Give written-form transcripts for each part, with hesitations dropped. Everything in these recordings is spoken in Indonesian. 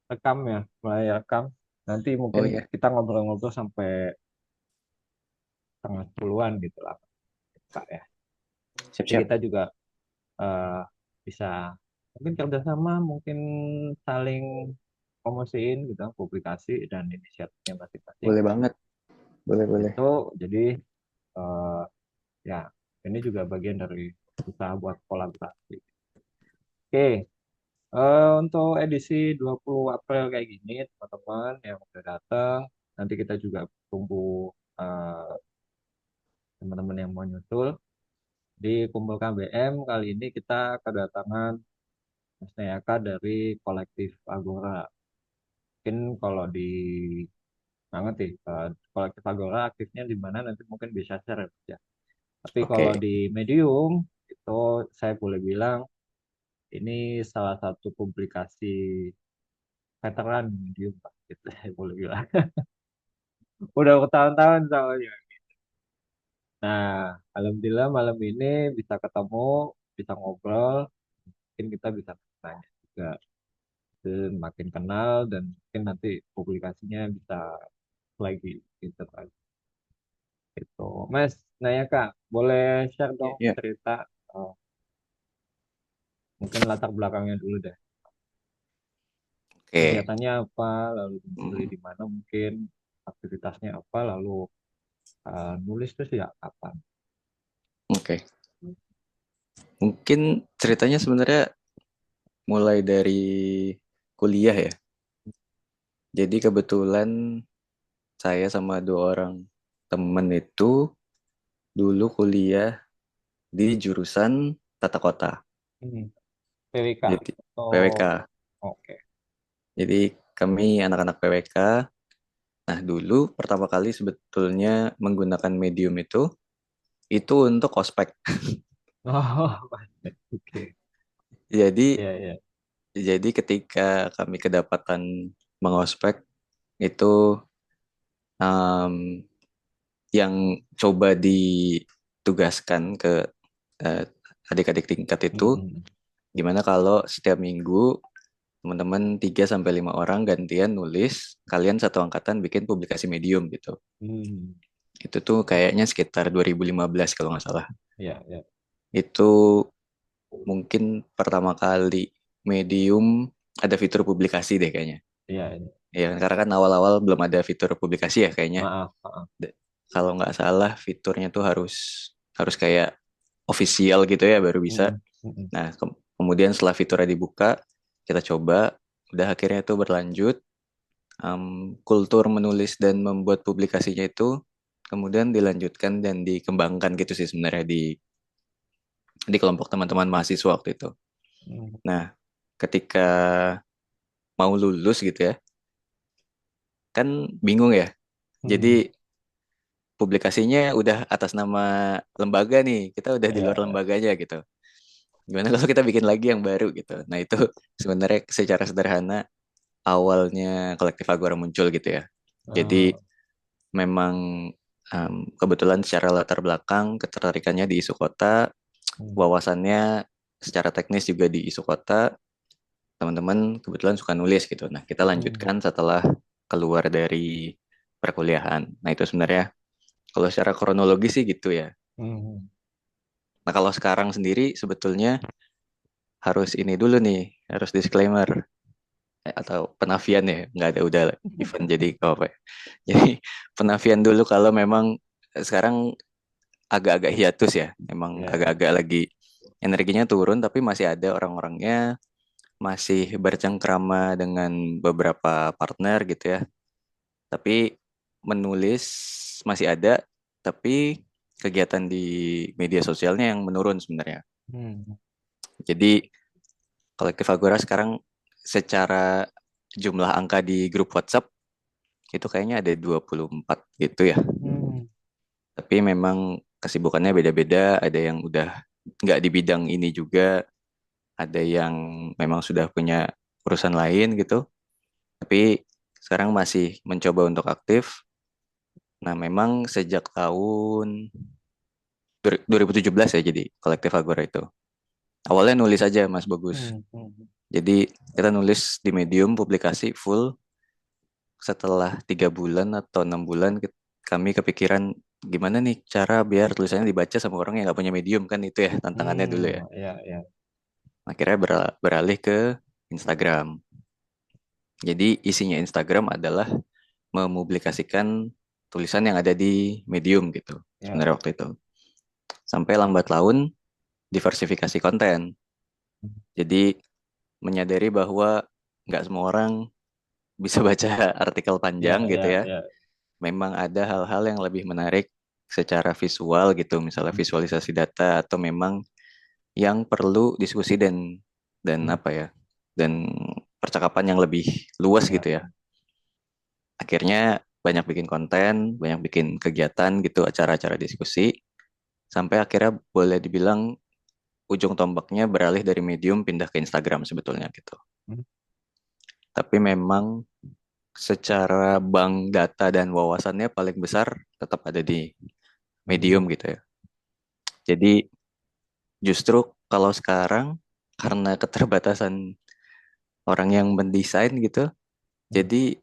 rekam ya, mulai rekam. Nanti Oh mungkin ya, kita ngobrol-ngobrol sampai tengah puluhan gitu lah, Kak ya. Jadi siap-siap. kita juga eh, bisa mungkin kerjasama, mungkin saling promosiin gitu, publikasi dan inisiatifnya masing-masing. Boleh banget. Boleh, boleh. Itu jadi eh, ya ini juga bagian dari usaha buat kolaborasi. Oke, untuk edisi 20 April kayak gini, teman-teman yang udah datang, nanti kita juga tunggu eh, teman-teman yang mau nyusul. Di Kumpul KBM kali ini kita kedatangan Mas Nayaka dari kolektif Agora. Mungkin kalau di mana sih, kolektif Agora aktifnya di mana nanti mungkin bisa share ya. Tapi kalau Oke. di Medium itu saya boleh bilang ini salah satu publikasi veteran Medium, Pak. Gitu, saya boleh bilang. Udah bertahun-tahun soalnya. Nah, alhamdulillah malam ini bisa ketemu, bisa ngobrol, mungkin kita bisa tanya juga. Dan makin kenal dan mungkin nanti publikasinya bisa lagi gitu kan. Gitu. Mas, nanya Kak, boleh share dong Ya. cerita mungkin latar belakangnya dulu deh. Oke. Kegiatannya apa, lalu beli Mm, di mana mungkin, aktivitasnya apa, lalu nulis tuh sih ya kapan. Oke. Mungkin ceritanya sebenarnya mulai dari kuliah ya. Jadi kebetulan saya sama dua orang temen itu dulu kuliah di jurusan tata kota. Hmm. PWK. Jadi Oh, PWK. oke. Jadi kami anak-anak PWK. Nah, dulu pertama kali sebetulnya menggunakan medium itu untuk ospek. Oh, oke. Jadi Iya, iya. jadi ketika kami kedapatan mengospek itu em, yang coba ditugaskan ke eh, adik-adik tingkat itu Hmm. gimana kalau setiap minggu teman-teman 3 sampai 5 orang gantian nulis, kalian satu angkatan bikin publikasi medium gitu. Hmm. Itu tuh kayaknya sekitar 2015 kalau nggak salah. Iya, iya. Itu mungkin pertama kali medium ada fitur publikasi deh kayaknya. Iya, iya. Ya, karena kan awal-awal belum ada fitur publikasi ya kayaknya. Maaf, maaf. Kalau nggak salah fiturnya tuh harus harus kayak official gitu ya baru bisa. Hmm. Hmm. Nah, kemudian setelah fiturnya dibuka, kita coba, udah akhirnya itu berlanjut. Kultur menulis dan membuat publikasinya itu kemudian dilanjutkan dan dikembangkan gitu sih sebenarnya di kelompok teman-teman mahasiswa waktu itu. Hmm. Nah, ketika mau lulus gitu ya, kan bingung ya. Jadi Hmm. publikasinya udah atas nama lembaga nih, kita udah di Iya, luar iya. lembaganya gitu. Gimana kalau kita bikin lagi yang baru gitu. Nah, itu sebenarnya secara sederhana awalnya kolektif Agora muncul gitu ya. Jadi Oh. memang kebetulan secara latar belakang ketertarikannya di isu kota, Hmm. wawasannya secara teknis juga di isu kota, teman-teman kebetulan suka nulis gitu. Nah, kita Hmm. lanjutkan setelah keluar dari perkuliahan. Nah, itu sebenarnya kalau secara kronologi sih gitu ya. Hmm. Nah, kalau sekarang sendiri sebetulnya harus ini dulu nih, harus disclaimer atau penafian ya, nggak ada udah event jadi apa ya. Jadi penafian dulu kalau memang sekarang agak-agak hiatus ya, emang Iya, iya. agak-agak lagi energinya turun tapi masih ada orang-orangnya masih bercengkrama dengan beberapa partner gitu ya. Tapi menulis masih ada, tapi kegiatan di media sosialnya yang menurun sebenarnya. Hmm. Jadi kolektif Agora sekarang secara jumlah angka di grup WhatsApp itu kayaknya ada 24 gitu ya. Hmm. Tapi memang kesibukannya beda-beda, ada yang udah nggak di bidang ini juga, ada yang memang sudah punya urusan lain gitu. Tapi sekarang masih mencoba untuk aktif. Nah, memang sejak tahun 2017 ya jadi kolektif Agora itu. Awalnya nulis aja Mas Bagus. Hmm. Hmm. Jadi kita nulis di Medium publikasi full setelah 3 bulan atau 6 bulan kami kepikiran gimana nih cara biar tulisannya dibaca sama orang yang nggak punya Medium kan itu ya tantangannya dulu ya. Ya, ya. Akhirnya beralih ke Instagram. Jadi isinya Instagram adalah memublikasikan tulisan yang ada di Medium gitu. Ya. Sebenarnya waktu itu. Sampai lambat laun diversifikasi konten. Jadi menyadari bahwa nggak semua orang bisa baca artikel Ya, panjang gitu ya, ya. ya. Memang ada hal-hal yang lebih menarik secara visual gitu, misalnya visualisasi data atau memang yang perlu diskusi dan apa ya, dan percakapan yang lebih luas Ya. gitu ya. Akhirnya banyak bikin konten, banyak bikin kegiatan gitu, acara-acara diskusi, sampai akhirnya boleh dibilang ujung tombaknya beralih dari Medium pindah ke Instagram sebetulnya gitu. Tapi memang secara bank data dan wawasannya paling besar tetap ada di Medium gitu ya. Jadi justru kalau sekarang karena keterbatasan orang yang mendesain gitu, jadi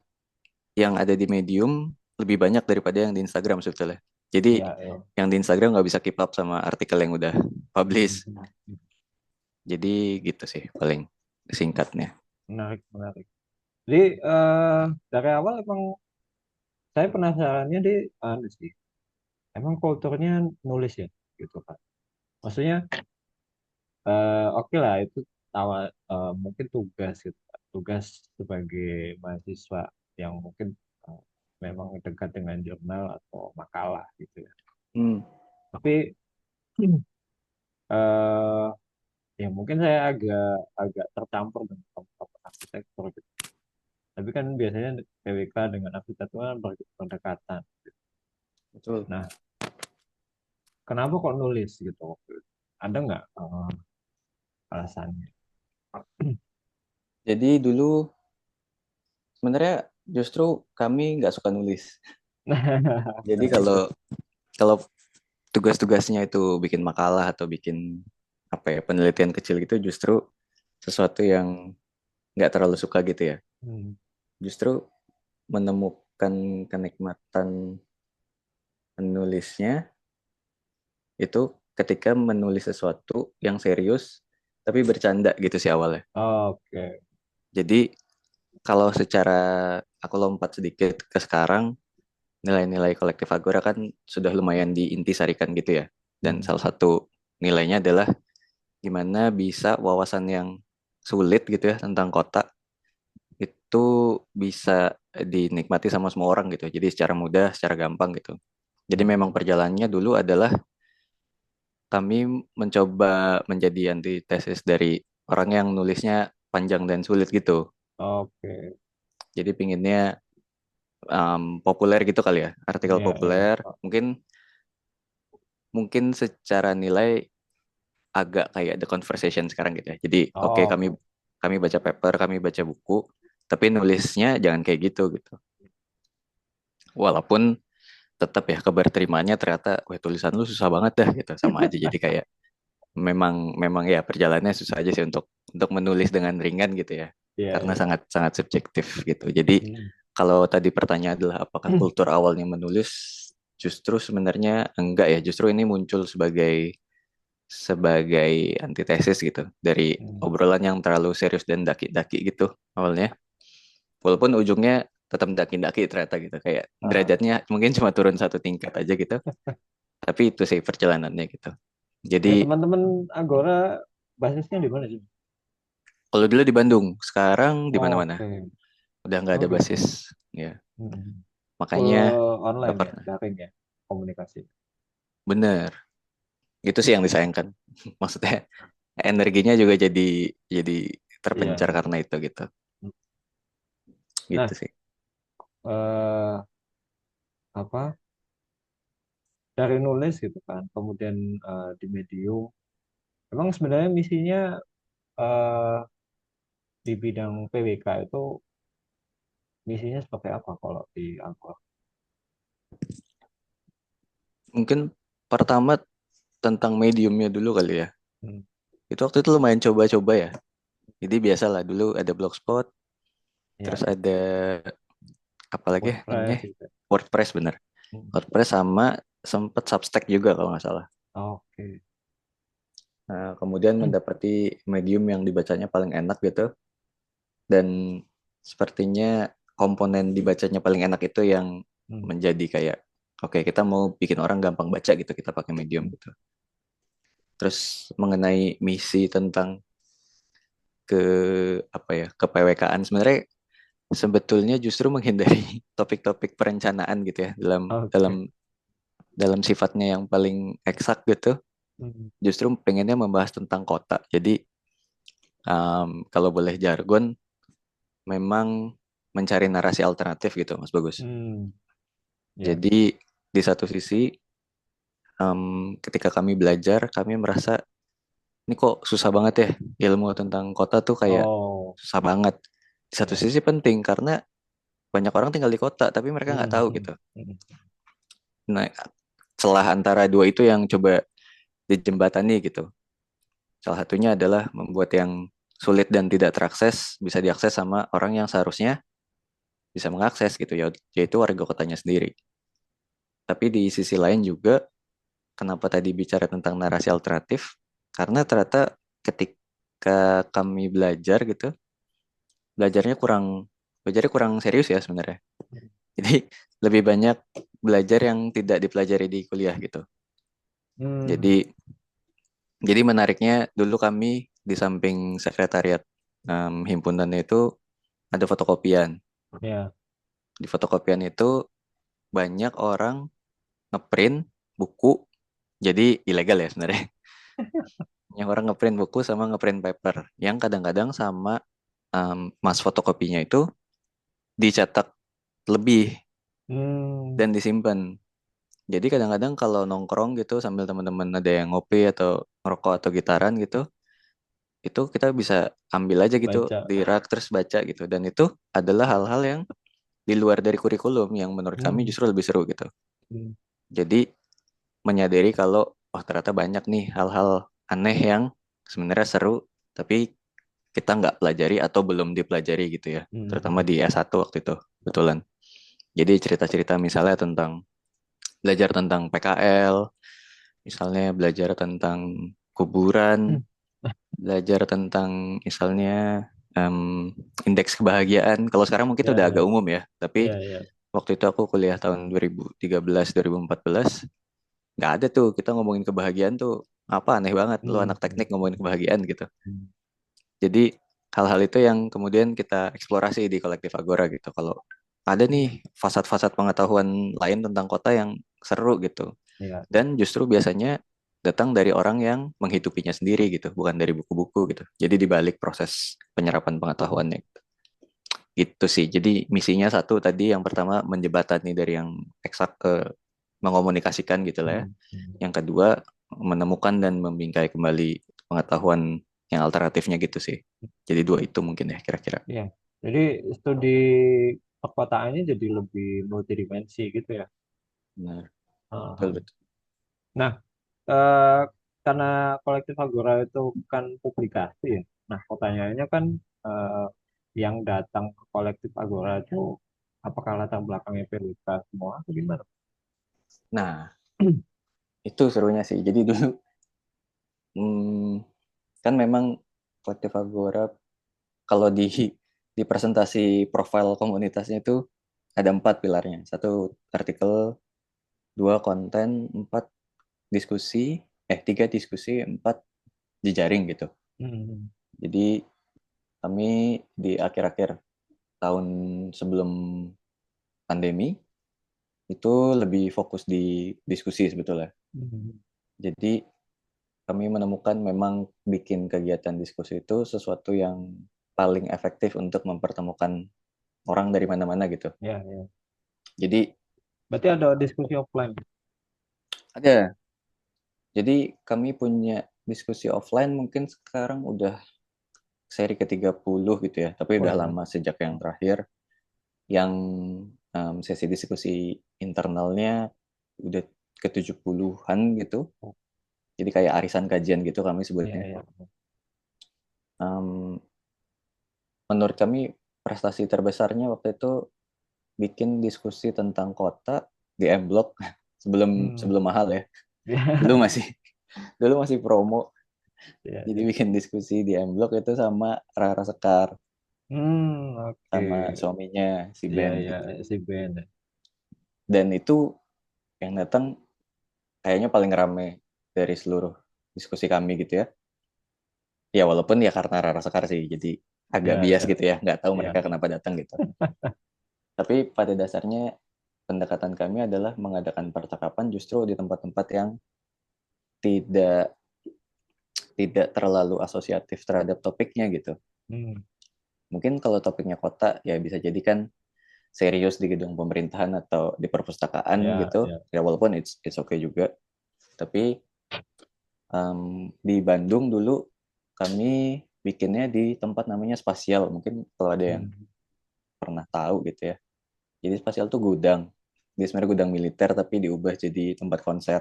yang ada di Medium lebih banyak daripada yang di Instagram sebetulnya. Jadi Ya, ya. yang di Instagram nggak bisa keep up sama artikel yang udah publish. Jadi gitu sih paling singkatnya. Menarik, menarik. Jadi dari awal emang saya penasarannya di sih. Emang kulturnya nulis ya, gitu kan. Maksudnya oke lah itu awal mungkin tugas gitu, Pak. Tugas sebagai mahasiswa yang mungkin eh, memang dekat dengan jurnal atau makalah gitu ya. Hmm, Tapi eh ya mungkin saya agak agak tercampur dengan teman-teman arsitektur gitu. Tapi kan biasanya PWK dengan arsitektur kan berdekatan. betul. Nah, kenapa kok nulis gitu waktu itu? Ada nggak alasannya? Jadi dulu sebenarnya justru kami nggak suka nulis. Jadi kalau kalau tugas-tugasnya itu bikin makalah atau bikin apa ya penelitian kecil gitu justru sesuatu yang nggak terlalu suka gitu ya. Hmm. Justru menemukan kenikmatan menulisnya itu ketika menulis sesuatu yang serius tapi bercanda gitu sih awalnya. Oke. Jadi kalau secara aku lompat sedikit ke sekarang, nilai-nilai kolektif Agora kan sudah lumayan diintisarikan gitu ya. Dan Hmm. salah satu nilainya adalah gimana bisa wawasan yang sulit gitu ya tentang kota itu bisa dinikmati sama semua orang gitu. Jadi secara mudah, secara gampang gitu. Jadi memang Hmm. perjalanannya dulu adalah kami mencoba menjadi antitesis dari orang yang nulisnya panjang dan sulit gitu. Oke. Jadi pinginnya populer gitu kali ya, artikel Ya, ya. populer. Mungkin mungkin secara nilai agak kayak The Conversation sekarang gitu ya. Jadi oke kami Oke. kami baca paper, kami baca buku, tapi nulisnya jangan kayak gitu gitu. Walaupun tetap ya kabar terimanya ternyata, wah tulisan lu susah banget dah gitu, sama aja. Jadi kayak memang memang ya perjalanannya susah aja sih untuk menulis dengan ringan gitu ya, Ya, karena ya. sangat sangat subjektif gitu. Jadi Hmm. kalau tadi pertanyaan adalah apakah kultur awalnya menulis, justru sebenarnya enggak ya. Justru ini muncul sebagai sebagai antitesis gitu dari Hmm. obrolan yang terlalu serius dan daki-daki gitu awalnya. Walaupun ujungnya tetap daki-daki ternyata gitu. Kayak Ah. derajatnya mungkin cuma turun satu tingkat aja gitu. Tapi itu sih perjalanannya gitu. Jadi Ya teman-teman Agora basisnya di mana sih? kalau dulu di Bandung, sekarang di mana-mana. Oke. Udah nggak Oh ada gitu. basis. Ya, Hmm. Full makanya nggak online ya, pernah. daring ya, komunikasi. Bener. Itu sih yang disayangkan. Maksudnya energinya juga jadi Iya, terpencar iya. karena itu gitu. Gitu Nah, sih. eh, apa dari nulis gitu kan, kemudian di Medium, emang sebenarnya misinya eh, di bidang PWK itu misinya seperti apa kalau di Agora? Mungkin pertama tentang mediumnya dulu kali ya. Hmm. Itu waktu itu lumayan coba-coba ya. Jadi biasalah dulu ada Blogspot, Ya, terus ada apa lagi ya namanya? WordPress gitu. WordPress bener. Hmm. WordPress sama sempet Substack juga kalau nggak salah. Oke. Nah, kemudian mendapati medium yang dibacanya paling enak gitu, dan sepertinya komponen dibacanya paling enak itu yang Hmm. menjadi kayak, oke kita mau bikin orang gampang baca gitu, kita pakai medium gitu. Terus mengenai misi tentang ke apa ya, ke PWK-an sebenarnya sebetulnya justru menghindari topik-topik perencanaan gitu ya, dalam dalam Oke. dalam sifatnya yang paling eksak gitu. Hmm. Justru pengennya membahas tentang kota. Jadi kalau boleh jargon, memang mencari narasi alternatif gitu, Mas Bagus. Hmm. Ya. Jadi di satu sisi, ketika kami belajar, kami merasa ini kok susah banget ya, ilmu tentang kota tuh kayak Oh. susah banget. Di satu Ya. sisi penting karena banyak orang tinggal di kota, tapi mereka nggak Hmm. tahu Hmm. gitu. Hmm. Nah, celah antara dua itu yang coba dijembatani gitu. Salah satunya adalah membuat yang sulit dan tidak terakses bisa diakses sama orang yang seharusnya bisa mengakses gitu ya, yaitu warga kotanya sendiri. Tapi di sisi lain juga, kenapa tadi bicara tentang narasi alternatif? Karena ternyata ketika kami belajar gitu, belajarnya kurang belajarnya kurang serius ya sebenarnya. Jadi lebih banyak belajar yang tidak dipelajari di kuliah gitu. Hmm. Jadi jadi menariknya dulu kami di samping sekretariat himpunannya itu ada fotokopian. Ya. Di fotokopian itu banyak orang ngeprint buku, jadi ilegal ya sebenarnya. Yang orang ngeprint buku sama ngeprint paper, yang kadang-kadang sama mas fotokopinya itu dicetak lebih Hmm. dan disimpan. Jadi kadang-kadang kalau nongkrong gitu sambil teman-teman ada yang ngopi atau ngerokok atau gitaran gitu, itu kita bisa ambil aja gitu Baca. di rak terus baca gitu. Dan itu adalah hal-hal yang di luar dari kurikulum yang menurut kami Hmm. justru lebih seru gitu. Hmm. Jadi menyadari kalau oh ternyata banyak nih hal-hal aneh yang sebenarnya seru, tapi kita nggak pelajari atau belum dipelajari gitu ya. Terutama Hmm. di S1 waktu itu, betulan. Jadi cerita-cerita misalnya tentang belajar tentang PKL, misalnya belajar tentang kuburan, Hmm. belajar tentang misalnya em, indeks kebahagiaan. Kalau sekarang mungkin itu Ya, udah ya, agak umum ya, tapi ya, ya. waktu itu aku kuliah tahun 2013, 2014, nggak ada tuh kita ngomongin kebahagiaan tuh apa aneh banget, lu Hmm. anak teknik ngomongin kebahagiaan gitu. Hmm. Jadi hal-hal itu yang kemudian kita eksplorasi di kolektif Agora gitu. Kalau ada nih fasad-fasad pengetahuan lain tentang kota yang seru gitu. Ya, ya. Dan justru biasanya datang dari orang yang menghidupinya sendiri gitu, bukan dari buku-buku gitu. Jadi dibalik proses penyerapan pengetahuannya gitu. Gitu sih. Jadi misinya satu tadi yang pertama menjembatani dari yang eksak ke mengomunikasikan gitu lah ya. Hmm. Hmm. Yang kedua menemukan dan membingkai kembali pengetahuan yang alternatifnya gitu sih. Jadi dua itu mungkin ya kira-kira. Ya. Jadi studi perkotaannya jadi lebih multidimensi gitu ya. Benar, betul Ah. betul. Nah, eh, karena kolektif Agora itu kan publikasi ya. Nah, pertanyaannya kan eh, yang datang ke kolektif Agora itu apakah latar belakangnya PWK semua atau gimana? Nah, itu serunya sih. Jadi dulu kan memang kolektif Agora kalau di presentasi profil komunitasnya itu ada empat pilarnya. Satu artikel, dua konten, empat diskusi, tiga diskusi, empat jejaring gitu. Hmm. Jadi kami di akhir-akhir tahun sebelum pandemi itu lebih fokus di diskusi sebetulnya. Hmm. Jadi kami menemukan memang bikin kegiatan diskusi itu sesuatu yang paling efektif untuk mempertemukan orang dari mana-mana gitu. Ya, ya. Jadi Berarti ada diskusi offline. ada. Jadi kami punya diskusi offline mungkin sekarang udah seri ke-30 gitu ya. Tapi Oh udah ya. lama sejak yang terakhir. Yang sesi diskusi internalnya udah ke-70-an gitu. Oh, Jadi kayak arisan kajian gitu kami ya, sebutnya. ya. menurut kami prestasi terbesarnya waktu itu bikin diskusi tentang kota di M Block sebelum Hmm. sebelum mahal ya. Dulu Ya. masih dulu masih promo. Ya, Jadi ya. bikin diskusi di M Block itu sama Rara Sekar Oke. sama suaminya si Ya, Ben ya, gitu. si Ben. Dan itu yang datang kayaknya paling rame dari seluruh diskusi kami gitu ya. Ya walaupun ya karena Rara Sekar sih, jadi agak Ya, bias ya, gitu ya, nggak tahu ya. mereka kenapa datang gitu. Tapi pada dasarnya pendekatan kami adalah mengadakan percakapan justru di tempat-tempat yang tidak tidak terlalu asosiatif terhadap topiknya gitu. Hmm. Mungkin kalau topiknya kota ya bisa jadi kan serius di gedung pemerintahan atau di perpustakaan Ya, gitu. ya. Ya walaupun it's okay juga. Tapi di Bandung dulu kami bikinnya di tempat namanya Spasial. Mungkin kalau ada yang Hmm. pernah tahu gitu ya. Jadi Spasial tuh gudang. Dia sebenarnya gudang militer tapi diubah jadi tempat konser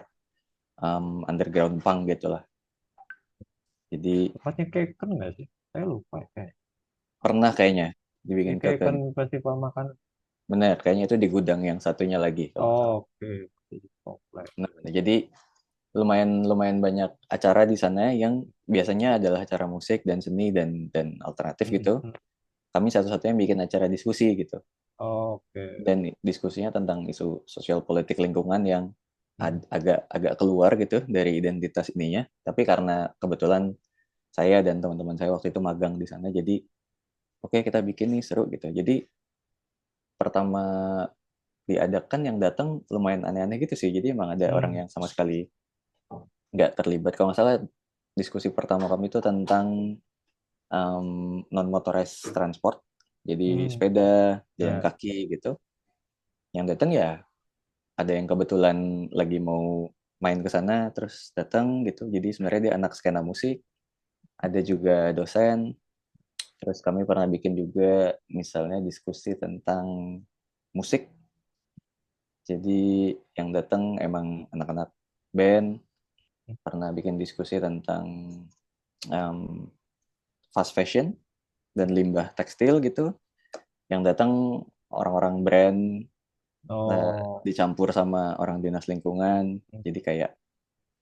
underground punk gitu lah. Jadi Tempatnya Keken nggak sih? Saya lupa kayak. pernah kayaknya Di dibikin Keken. Keken Festival Makanan. Bener, kayaknya itu di gudang yang satunya lagi kalau nggak salah. Oke. Jadi komplek. Bener, bener. Jadi lumayan lumayan banyak acara di sana yang biasanya adalah acara musik dan seni dan alternatif Hmm. gitu. Hmm. Kami satu-satunya bikin acara diskusi gitu. Oke. Dan diskusinya tentang isu sosial politik lingkungan yang Hmm. agak agak keluar gitu dari identitas ininya. Tapi karena kebetulan saya dan teman-teman saya waktu itu magang di sana, jadi oke kita bikin nih seru gitu. Jadi pertama diadakan yang datang lumayan aneh-aneh gitu sih. Jadi emang ada orang Hmm. yang sama sekali nggak terlibat. Kalau nggak salah diskusi pertama kami itu tentang non motorized transport, jadi Hmm. sepeda, jalan Ya. kaki gitu. Yang datang ya ada yang kebetulan lagi mau main ke sana terus datang gitu. Jadi sebenarnya dia anak skena musik. Ada juga dosen. Terus kami pernah bikin juga misalnya diskusi tentang musik. Jadi yang datang emang anak-anak band. Pernah bikin diskusi tentang um, fast fashion dan limbah tekstil gitu. Yang datang orang-orang brand Oh. dicampur sama orang dinas lingkungan. Hmm. Jadi kayak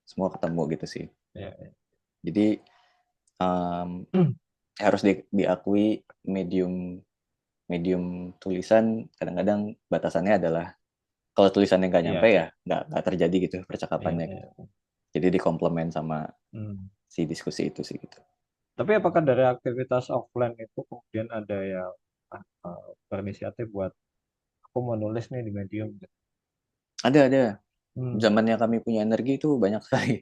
semua ketemu gitu sih. Ya, ya. Jadi harus diakui medium medium tulisan kadang-kadang batasannya adalah kalau tulisannya nggak nyampe Iya. ya nggak terjadi gitu Iya, percakapannya gitu. iya. Jadi dikomplement sama Hmm. si diskusi itu sih gitu. Tapi apakah dari aktivitas offline itu kemudian ada yang berinisiatif buat aku mau nulis nih di Medium gitu. Ada Hmm. zamannya kami punya energi itu banyak sekali.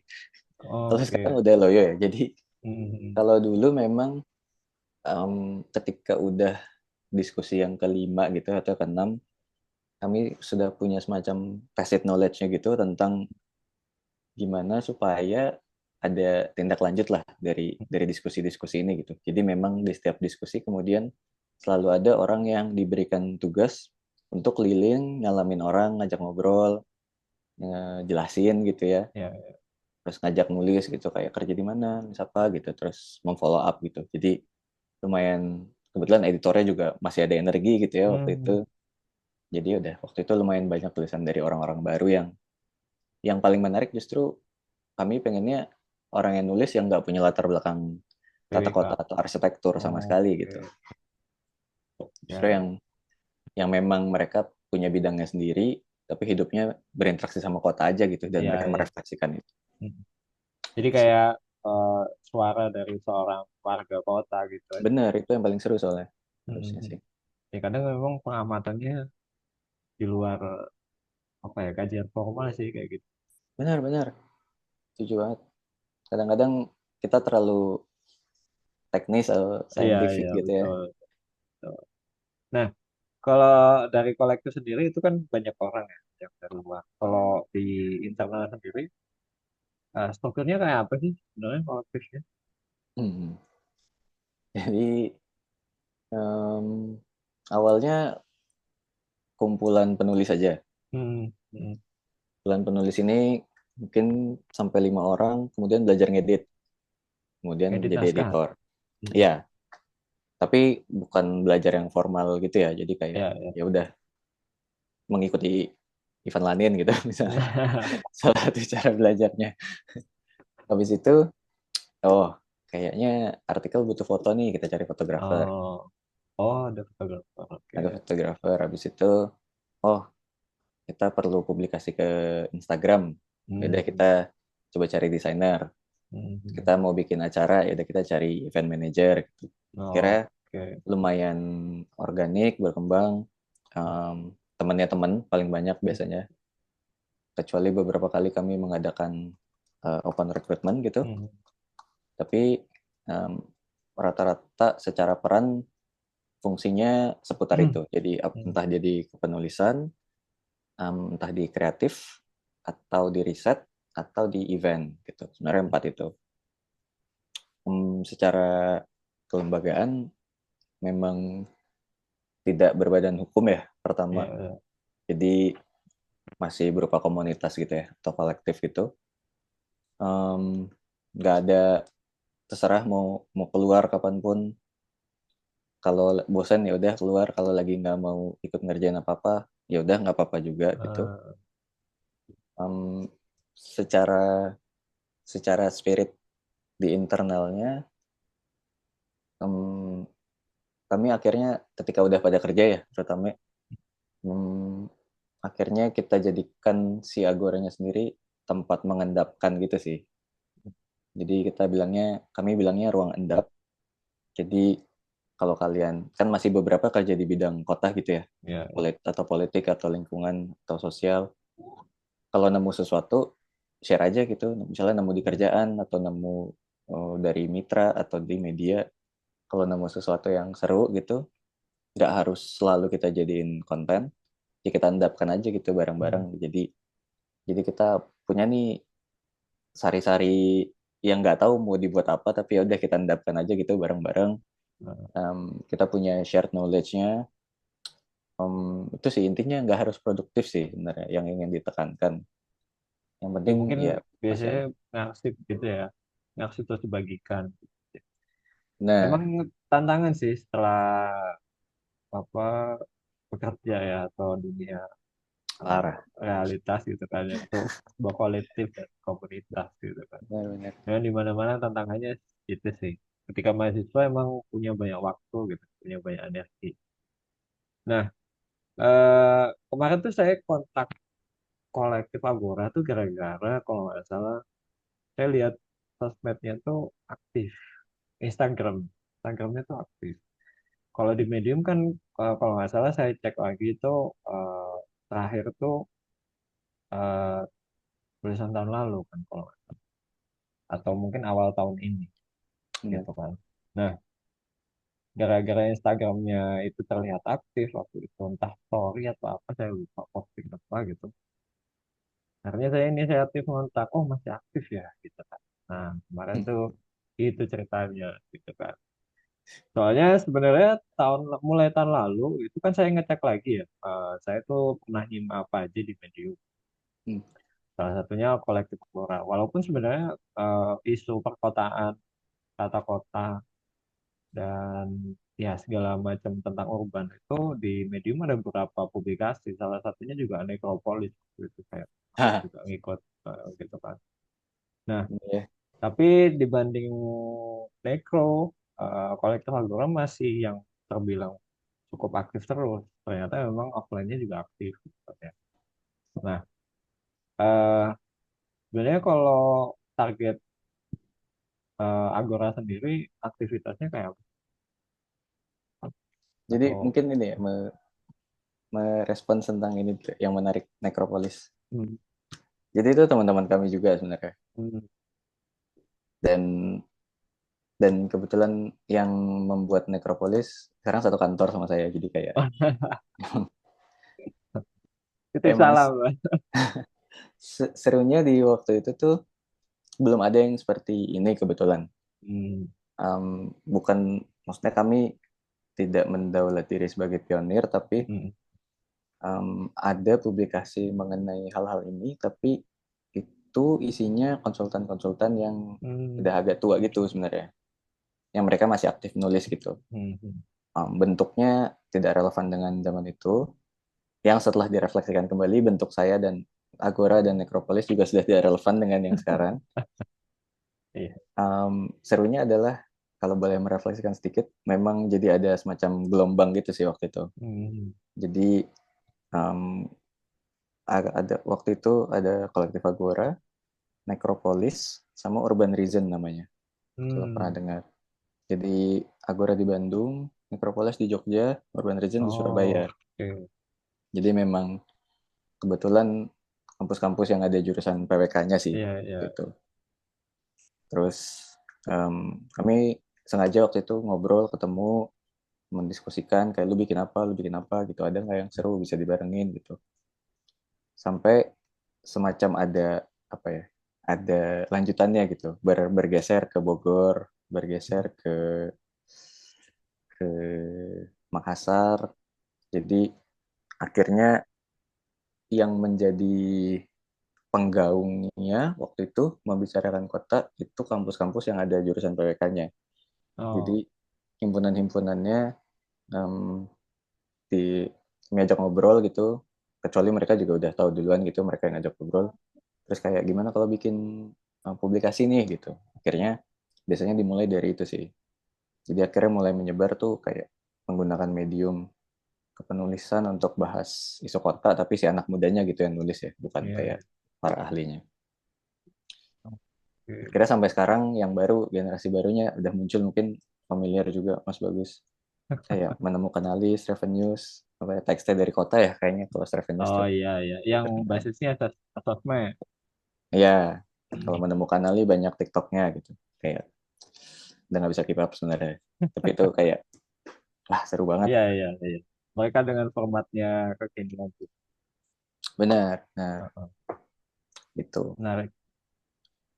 Kalau sekarang Oke. udah loyo ya. Jadi Hmm. kalau dulu memang ketika udah diskusi yang kelima gitu atau keenam, kami sudah punya semacam tacit knowledge-nya gitu tentang gimana supaya ada tindak lanjut lah dari diskusi-diskusi ini gitu. Jadi memang di setiap diskusi kemudian selalu ada orang yang diberikan tugas untuk keliling, ngalamin orang, ngajak ngobrol, ngejelasin gitu ya, Ya, ya. terus ngajak nulis gitu kayak kerja di mana, siapa gitu, terus memfollow up gitu. Jadi lumayan kebetulan editornya juga masih ada energi gitu ya waktu itu. Hmm. Jadi udah waktu itu lumayan banyak tulisan dari orang-orang baru yang paling menarik justru kami pengennya orang yang nulis yang nggak punya latar belakang tata kota BWK. atau arsitektur sama sekali gitu. Oke. Justru Ya, yang memang mereka punya bidangnya sendiri, tapi hidupnya berinteraksi sama kota aja gitu dan ya, mereka ya. merefleksikan itu. Hmm. Jadi Gitu sih. kayak suara dari seorang warga kota gitu kan. Bener, itu yang paling seru soalnya. Harusnya Hmm. sih. Ya kadang memang pengamatannya di luar apa ya kajian formal sih kayak gitu. Benar, setuju banget. Kadang-kadang kita terlalu teknis atau Iya, saintifik iya, gitu ya. betul, betul. Nah, kalau dari kolektif sendiri itu kan banyak orang ya yang dari luar. Kalau di internal sendiri, strukturnya kayak apa sih sebenarnya kolektifnya? Hmm. Jadi awalnya kumpulan penulis aja. Hmm. Hmm. Kumpulan penulis ini mungkin sampai 5 orang, kemudian belajar ngedit, kemudian Edit jadi naskah. editor. Hmm. Ya, Tapi bukan belajar yang formal gitu ya. Jadi kayak Ya, ya. ya udah mengikuti Ivan Lanin gitu misalnya. Salah satu cara belajarnya. Habis itu, oh kayaknya artikel butuh foto nih, kita cari fotografer. Oh, oh, ada fotografer. Oke. Ada fotografer. Habis itu, oh kita perlu publikasi ke Instagram. Ya Hmm. udah kita coba cari desainer. Hmm. Kita mau bikin acara, ya udah kita cari event manager. Gitu. Kira Oh, oke. lumayan organik, berkembang. Em, Temannya teman paling banyak biasanya. Kecuali beberapa kali kami mengadakan open recruitment gitu. Hmm. Tapi em, rata-rata secara peran fungsinya seputar Hmm. itu. Jadi Hmm. entah dia di kepenulisan, entah di kreatif, atau di riset, atau di event gitu. Sebenarnya empat itu. Secara kelembagaan memang tidak berbadan hukum ya Ya, pertama. ya. Jadi masih berupa komunitas gitu ya atau kolektif gitu. Em, nggak ada, terserah mau mau keluar kapanpun. Kalau bosan ya udah keluar. Kalau lagi nggak mau ikut ngerjain apa apa, ya udah nggak apa-apa juga gitu. Eh, Em, secara secara spirit di internalnya, em, kami akhirnya ketika udah pada kerja ya terutama, em, akhirnya kita jadikan si agoranya sendiri tempat mengendapkan gitu sih. Jadi kami bilangnya ruang endap. Jadi kalau kalian kan masih beberapa kerja di bidang kota gitu ya, ya, atau politik atau lingkungan atau sosial. Kalau nemu sesuatu share aja gitu. Misalnya nemu di kerjaan atau nemu dari mitra atau di media. Kalau nemu sesuatu yang seru gitu, nggak harus selalu kita jadiin konten. Ya kita endapkan aja gitu hmm. bareng-bareng. Jadi kita punya nih sari-sari yang nggak tahu mau dibuat apa, tapi ya udah kita endapkan aja gitu bareng-bareng. Nah, Kita punya shared knowledge-nya. Itu sih intinya, nggak harus produktif sih sebenarnya yang ingin ditekankan. Yang ya penting mungkin ya biasanya masalah. ngasih gitu ya, ngasih terus dibagikan. Nah, Emang tantangan sih setelah apa bekerja ya atau dunia eh, parah. realitas gitu kan ya untuk sebuah kolektif dan komunitas gitu kan. Benar-benar. Dan di mana-mana tantangannya itu sih. Ketika mahasiswa emang punya banyak waktu gitu, punya banyak energi. Nah, kemarin tuh saya kontak kolektif Agora tuh gara-gara kalau nggak salah saya lihat sosmednya tuh aktif. Instagram, Instagramnya tuh aktif. Kalau di Medium kan kalau nggak salah saya cek lagi itu eh, terakhir tuh eh, tulisan tahun lalu kan kalau nggak salah. Atau mungkin awal tahun ini Benar. gitu kan. Nah, gara-gara Instagramnya itu terlihat aktif waktu itu entah story atau apa saya lupa posting apa gitu. Akhirnya saya inisiatif ngontak, oh masih aktif ya gitu kan. Nah, kemarin tuh itu ceritanya gitu kan. Soalnya sebenarnya mulai tahun lalu itu kan saya ngecek lagi ya. Saya tuh pernah nyimak apa aja di Medium. Hmm. Salah satunya kolektif Flora. Walaupun sebenarnya isu perkotaan, tata kota dan ya segala macam tentang urban itu di Medium ada beberapa publikasi. Salah satunya juga Necropolis gitu kayak saya Hah, juga ngikut gitu kan. Nah, ya. tapi dibanding Necro, kolektif Agora masih yang terbilang cukup aktif terus. Ternyata memang offline-nya juga aktif. Gitu ya. Nah, eh, sebenarnya kalau target Agora sendiri aktivitasnya kayak apa? Jadi Atau mungkin ini ya, merespons tentang ini tuh, yang menarik Necropolis. hmm, Jadi itu teman-teman kami juga sebenarnya. hmm. Dan kebetulan yang membuat Necropolis sekarang satu kantor sama saya. Jadi kayak Titip emang salam, Mas. serunya di waktu itu tuh belum ada yang seperti ini kebetulan. Hmm, Bukan, maksudnya kami tidak mendaulat diri sebagai pionir, tapi hmm, ada publikasi mengenai hal-hal ini, tapi itu isinya konsultan-konsultan yang hmm. udah agak tua gitu sebenarnya. yang mereka masih aktif nulis gitu. Hmm. Bentuknya tidak relevan dengan zaman itu. Yang setelah direfleksikan kembali, bentuk saya dan Agora dan Necropolis juga sudah tidak relevan dengan yang sekarang. Iya. Serunya adalah kalau boleh merefleksikan sedikit, memang jadi ada semacam gelombang gitu sih waktu itu. Hmm. Jadi um, ada waktu itu ada kolektif Agora, Necropolis, sama Urban Reason namanya. Kalau pernah Hmm. dengar. Jadi Agora di Bandung, Necropolis di Jogja, Urban Reason di Surabaya. Oh, oke. Jadi memang kebetulan kampus-kampus yang ada jurusan PWK-nya sih Iya, waktu iya. itu. Terus kami sengaja waktu itu ngobrol, ketemu, mendiskusikan kayak lu bikin apa gitu. Ada nggak yang seru bisa dibarengin gitu. Sampai semacam ada apa ya? Ada lanjutannya gitu. Bergeser ke Bogor, bergeser ke Makassar. Jadi akhirnya yang menjadi penggaungnya waktu itu membicarakan kota itu kampus-kampus yang ada jurusan PWK-nya. Jadi Oh, himpunan-himpunannya um, di ngajak ngobrol gitu, kecuali mereka juga udah tahu duluan gitu, mereka yang ngajak ngobrol. Terus kayak gimana kalau bikin publikasi nih gitu. Akhirnya biasanya dimulai dari itu sih. Jadi akhirnya mulai menyebar tuh kayak menggunakan medium kepenulisan untuk bahas isu kota, tapi si anak mudanya gitu yang nulis ya, bukan iya, iya. kayak para ahlinya. Oke. Kira sampai sekarang yang baru, generasi barunya udah muncul mungkin familiar juga Mas Bagus. Kayak menemukan alis, revenues, apa ya, teksnya dari kota ya kayaknya kalau revenues Oh tuh. iya, iya. Yang Terkenal. basisnya sosmed. Ya, kalau Hmm. menemukan Ali banyak TikToknya gitu. Kayak udah nggak bisa keep up sebenarnya. Tapi itu kayak, wah seru banget. Iya, iya, iya. Mereka dengan formatnya kekinian tuh. Benar. Nah, Heeh. itu. Menarik.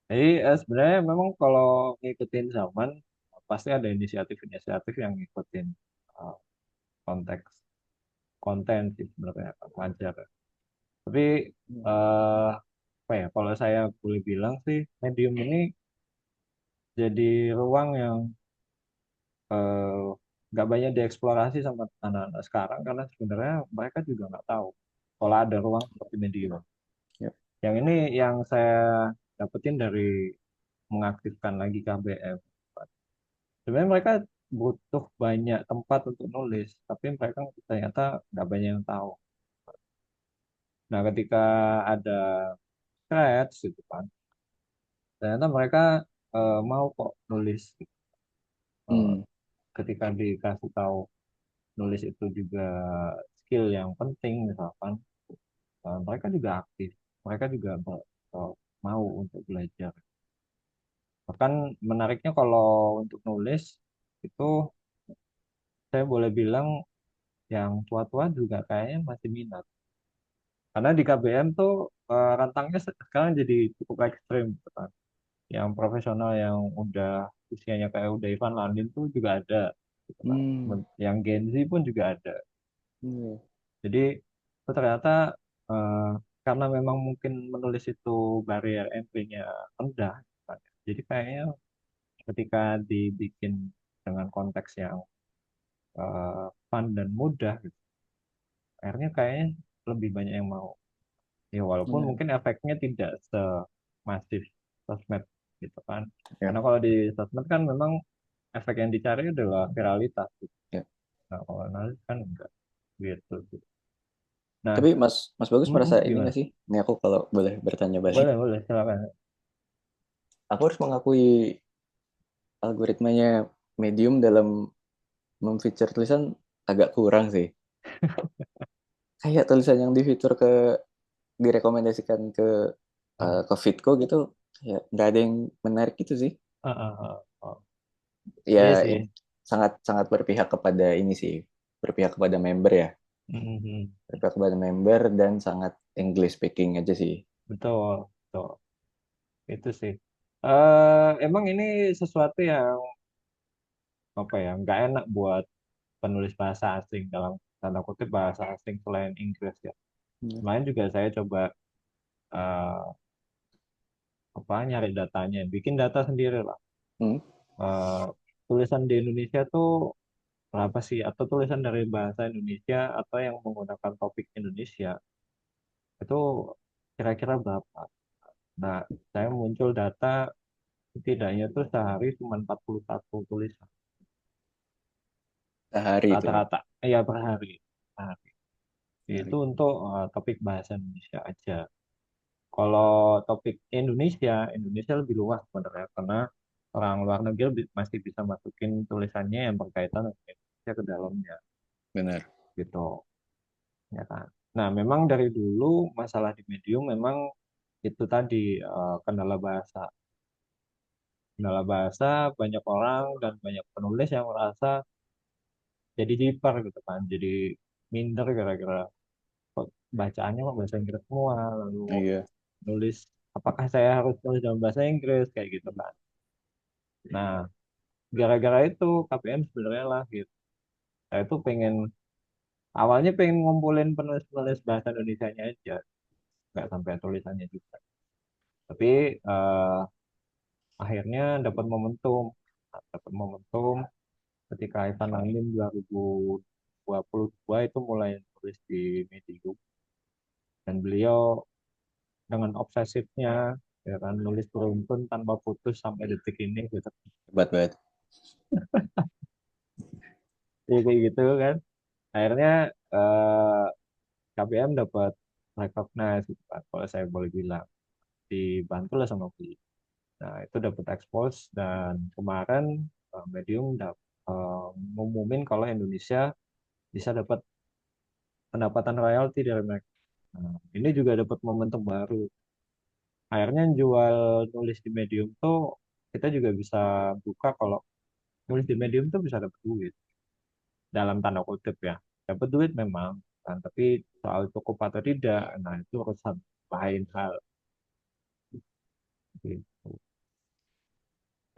Jadi sebenarnya memang kalau ngikutin zaman pasti ada inisiatif-inisiatif yang ngikutin eh, konteks konten sih sebenarnya wajar. Tapi apa ya? Kalau saya boleh bilang sih medium ini jadi ruang yang eh, nggak banyak dieksplorasi sama anak-anak sekarang karena sebenarnya mereka juga nggak tahu kalau ada ruang seperti medium. Ya. Yang ini yang saya dapetin dari mengaktifkan lagi KBM. Sebenarnya mereka butuh banyak tempat untuk nulis, tapi mereka ternyata nggak banyak yang tahu. Nah, ketika ada threads gitu kan, ternyata mereka mau kok nulis. Eh, Hmm. ketika dikasih tahu nulis itu juga skill yang penting misalkan, mereka juga aktif, mereka juga mau untuk belajar. Bahkan menariknya kalau untuk nulis itu saya boleh bilang yang tua-tua juga kayaknya masih minat. Karena di KBM tuh rentangnya sekarang jadi cukup ekstrim gitu kan. Yang profesional yang udah usianya kayak udah Ivan Landin tuh juga ada gitu kan. Hmm. Yang Gen Z pun juga ada. Iya. Jadi itu ternyata eh, karena memang mungkin menulis itu barrier entry-nya rendah gitu kan. Jadi kayaknya ketika dibikin dengan konteks yang fun dan mudah gitu, akhirnya kayaknya lebih banyak yang mau. Ya walaupun Iya. mungkin efeknya tidak semasif sosmed gitu kan. Ya. Karena kalau di sosmed kan memang efek yang dicari adalah viralitas gitu. Ya. Nah, kalau analis kan enggak gitu, gitu. Nah, Tapi Mas Mas Bagus merasa ini gimana? nggak sih? Ini aku kalau boleh bertanya balik. Boleh, boleh, silakan. Aku harus mengakui algoritmanya Medium dalam memfeature tulisan agak kurang sih. Kayak tulisan yang difitur direkomendasikan Ah, ke feedku gitu, kayak nggak ada yang menarik gitu sih. ah, ah, ah, ah. Ya Iya sih. sangat sangat berpihak kepada ini sih, berpihak kepada member ya, Mhm. berpihak kepada member dan sangat English speaking aja sih. Betul, betul. Itu sih. Emang ini sesuatu yang apa ya, nggak enak buat penulis bahasa asing dalam tanda kutip bahasa asing selain Inggris ya. Hmm. Kemarin juga saya coba eh, apa nyari datanya, bikin data sendiri lah. Hmm. tulisan di Indonesia tuh berapa sih? Atau tulisan dari bahasa Indonesia atau yang menggunakan topik Indonesia itu kira-kira berapa? Nah, saya muncul data setidaknya tuh sehari cuma 41 tulisan Sehari itu. rata-rata. Ya per hari. Per hari. Itu Sehari. untuk topik bahasa Indonesia aja. Kalau topik Indonesia, Indonesia lebih luas sebenarnya karena orang luar negeri masih bisa masukin tulisannya yang berkaitan dengan Indonesia ke dalamnya Benar. gitu, ya kan. Nah, memang dari dulu masalah di Medium memang itu tadi kendala bahasa. Kendala bahasa banyak orang dan banyak penulis yang merasa jadi jipar gitu kan, jadi minder gara-gara kok bacaannya kok bahasa Inggris semua, lalu Iya. nulis apakah saya harus nulis dalam bahasa Inggris kayak gitu kan. Nah, gara-gara itu KPM sebenarnya lah gitu. Saya tuh awalnya pengen ngumpulin penulis-penulis bahasa Indonesianya aja, nggak sampai tulisannya juga. Tapi akhirnya dapat momentum ketika Ivan Alim 2022 itu mulai tulis di Medium dan beliau dengan obsesifnya ya kan nulis beruntun tanpa putus sampai detik ini gitu. Hebat banget. Ya, kayak gitu kan. Akhirnya eh, KPM dapat recognize gitu kan, kalau saya boleh bilang dibantu lah sama beliau. Nah, itu dapat expose dan kemarin Medium ngumumin kalau Indonesia bisa dapat pendapatan royalti dari mereka. Nah, ini juga dapat momentum baru. Akhirnya jual nulis di Medium tuh kita juga bisa buka kalau nulis di Medium tuh bisa dapat duit dalam tanda kutip ya. Dapat duit memang kan, tapi soal cukup atau tidak, nah itu urusan lain hal gitu.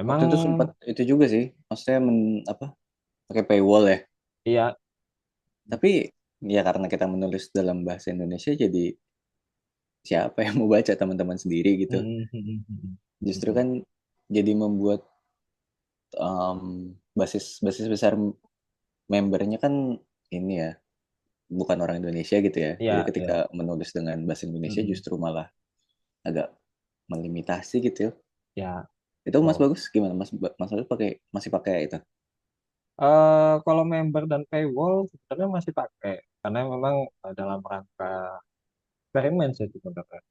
Waktu itu sempat Emang itu juga sih. Maksudnya apa? Pakai paywall ya. iya. Tapi ya karena kita menulis dalam bahasa Indonesia jadi siapa yang mau baca teman-teman sendiri gitu. Justru kan jadi membuat basis basis besar membernya kan ini ya bukan orang Indonesia gitu ya. Jadi Iya, ketika iya. menulis dengan bahasa Indonesia Mm-mm. justru malah agak melimitasi gitu ya. Ya, Itu Mas betul. Bagus gimana? Mas Bagus masih pakai itu? Kalau member dan paywall sebenarnya masih pakai karena memang dalam rangka eksperimen sih sebenarnya.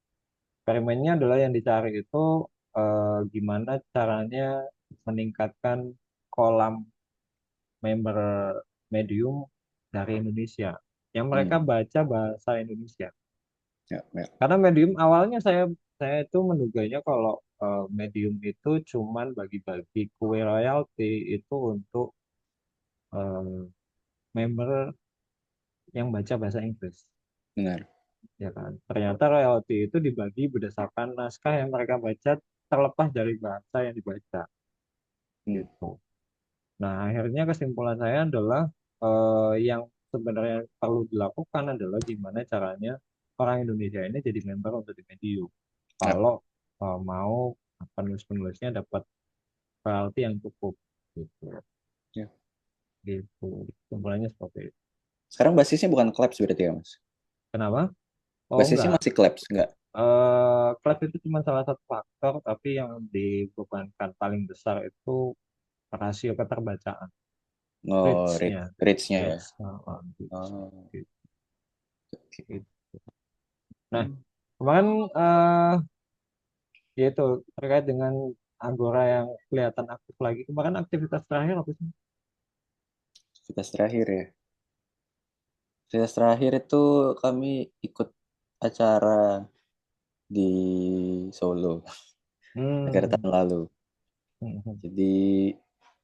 Eksperimennya adalah yang dicari itu gimana caranya meningkatkan kolam member Medium dari Indonesia yang mereka Hmm, baca bahasa Indonesia. ya, ya. Karena Medium awalnya saya itu menduganya kalau Medium itu cuman bagi-bagi kue royalti itu untuk eh, member yang baca bahasa Inggris, Benar. ya kan. Ternyata royalti itu dibagi berdasarkan naskah yang mereka baca terlepas dari bahasa yang dibaca Hmm, gitu. Nah, akhirnya kesimpulan saya adalah yang sebenarnya perlu dilakukan adalah gimana caranya orang Indonesia ini jadi member untuk di Medium. ya, Kalau mau penulis-penulisnya dapat royalti yang cukup gitu. ya. Gitu. Kesimpulannya seperti itu. Sekarang basisnya bukan Collabs berarti ya Mas? Kenapa? Oh Basisnya enggak. masih Collabs enggak? Kelas itu cuma salah satu faktor, tapi yang dibebankan paling besar itu rasio keterbacaan, Oh, reach-nya, reach-nya ya. reach, reach. Oh, Gitu. oke. Nah, Hmm. kemarin yaitu terkait dengan Agora yang kelihatan aktif lagi. Kemarin aktivitas terakhir apa sih? Aktivitas terakhir ya. Aktivitas terakhir itu kami ikut acara di Solo akhir Hmm. tahun lalu. Hmm, hmm. Jadi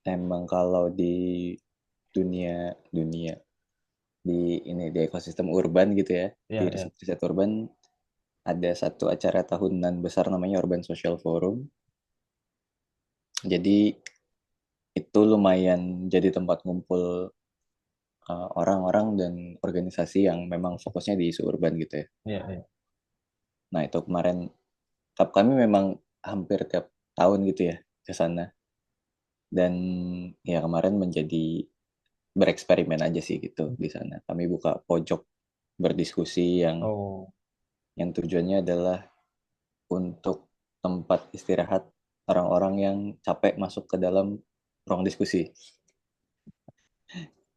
emang kalau di dunia dunia di di ekosistem urban gitu ya, di Ya, ya. riset-riset urban ada satu acara tahunan besar namanya Urban Social Forum. Jadi itu lumayan jadi tempat ngumpul orang-orang dan organisasi yang memang fokusnya di isu urban gitu ya. Ya, ya. Nah itu kemarin kami memang hampir tiap tahun gitu ya ke sana. dan ya kemarin menjadi bereksperimen aja sih gitu di sana. Kami buka pojok berdiskusi Oh, yang tujuannya adalah untuk tempat istirahat orang-orang yang capek masuk ke dalam ruang diskusi.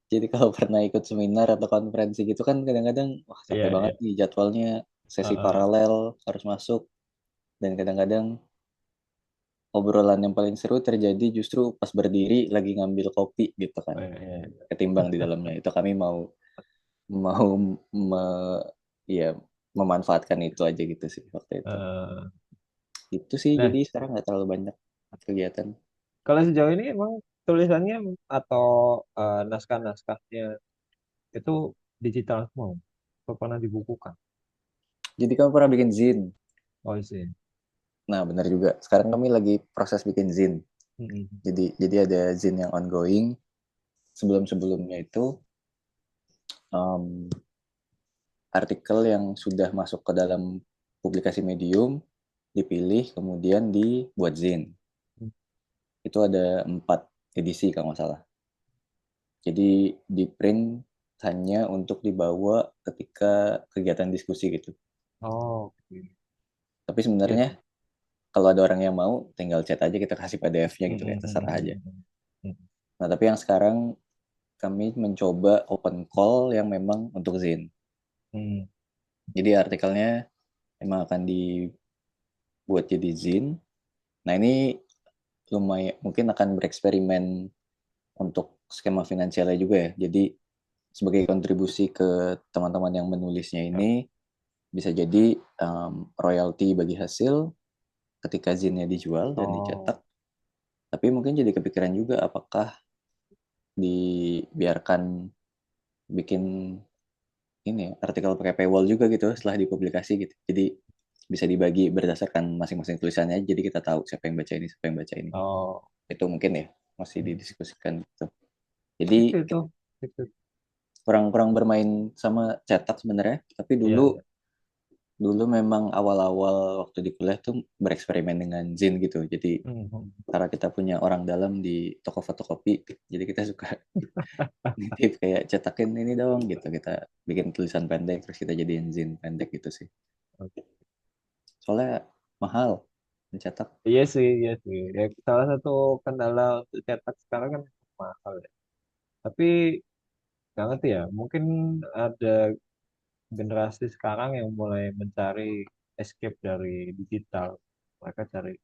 Jadi kalau pernah ikut seminar atau konferensi gitu kan kadang-kadang wah iya, capek banget iya. nih jadwalnya sesi Heeh, paralel harus masuk dan kadang-kadang obrolan yang paling seru terjadi justru pas berdiri lagi ngambil kopi gitu kan. iya, iya, iya. Ketimbang di dalamnya itu kami mau mau me, ya memanfaatkan itu aja gitu sih waktu itu. Eh, Itu sih nah, jadi sekarang nggak terlalu banyak kegiatan. kalau sejauh ini emang tulisannya atau naskah-naskahnya itu digital semua, atau pernah dibukukan? Jadi kamu pernah bikin zin? Oh, sih. Nah, benar juga. Sekarang kami lagi proses bikin zin. Mm-mm. Jadi ada zin yang ongoing. Sebelum-sebelumnya itu um, artikel yang sudah masuk ke dalam publikasi medium dipilih kemudian dibuat zin. Itu ada 4 edisi kalau nggak salah. Jadi di print hanya untuk dibawa ketika kegiatan diskusi gitu. Oh, oke. Tapi Iya sebenarnya sih. kalau ada orang yang mau, tinggal chat aja kita kasih PDF-nya gitu kayak terserah aja. Mm-mm. Nah tapi yang sekarang kami mencoba open call yang memang untuk Zin. Mm. Jadi artikelnya memang akan dibuat jadi Zin. Nah ini lumayan mungkin akan bereksperimen untuk skema finansialnya juga ya. Jadi sebagai kontribusi ke teman-teman yang menulisnya Ya. ini bisa jadi royalti bagi hasil ketika zinnya dijual dan Oh, dicetak. Tapi mungkin jadi kepikiran juga apakah dibiarkan bikin ini ya, artikel pakai paywall juga gitu setelah dipublikasi gitu. Jadi bisa dibagi berdasarkan masing-masing tulisannya. Jadi kita tahu siapa yang baca ini, siapa yang baca ini. oh. Itu mungkin ya masih Mm. didiskusikan gitu. Jadi Itu. Itu. kurang-kurang bermain sama cetak sebenarnya. Tapi Iya, dulu iya. dulu memang awal-awal waktu di kuliah tuh bereksperimen dengan Zin gitu. Jadi Mhm. karena kita punya orang dalam di toko fotokopi, jadi kita suka nitip kayak cetakin ini dong gitu. Kita bikin tulisan pendek terus kita jadiin Zin pendek gitu sih. Oke. Soalnya mahal mencetak. Iya sih, iya sih. Ya, salah satu kendala untuk cetak sekarang kan mahal ya. Tapi nggak ngerti ya, mungkin ada generasi sekarang yang mulai mencari escape dari digital. Mereka cari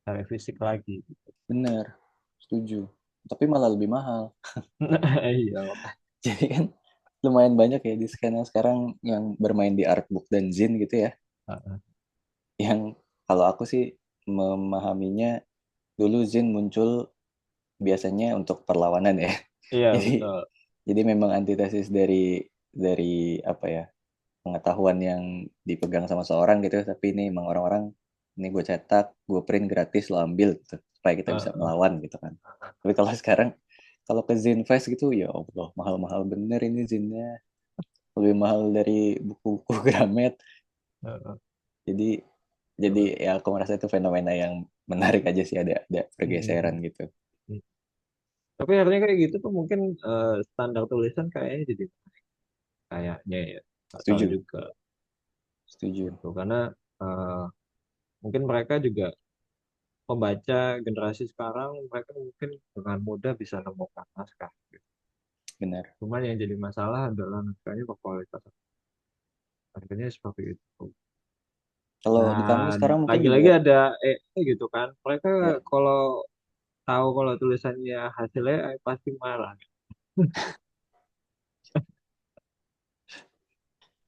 cari fisik lagi. Bener, setuju. Tapi malah lebih mahal. Iya, makanya. Jadi kan lumayan banyak ya di skena sekarang yang bermain di artbook dan zin gitu ya. Heeh. Yang kalau aku sih memahaminya dulu zin muncul biasanya untuk perlawanan ya. Iya, Jadi betul. jadi memang antitesis dari apa ya pengetahuan yang dipegang sama seorang gitu. Tapi ini emang orang-orang ini gue cetak, gue print gratis lo ambil gitu supaya kita bisa Heeh. melawan gitu kan. Tapi kalau sekarang kalau ke Zinfest gitu ya Allah mahal-mahal bener ini zinnya lebih mahal dari buku-buku Gramet. Heeh. Jadi jadi ya aku merasa itu fenomena yang menarik aja sih ada pergeseran Mhm. gitu. Tapi akhirnya kayak gitu tuh mungkin standar tulisan kayaknya jadi kayaknya ya. Nggak tahu Setuju, juga setuju. gitu. Karena eh, mungkin mereka juga pembaca generasi sekarang mereka mungkin dengan mudah bisa nemukan naskah. Gitu. Benar. Cuman yang jadi masalah adalah naskahnya berkualitas. Akhirnya seperti itu. Kalau di kampus Dan sekarang mungkin juga lagi-lagi ada gitu kan. Mereka ya kalau tahu kalau tulisannya hasilnya pasti marah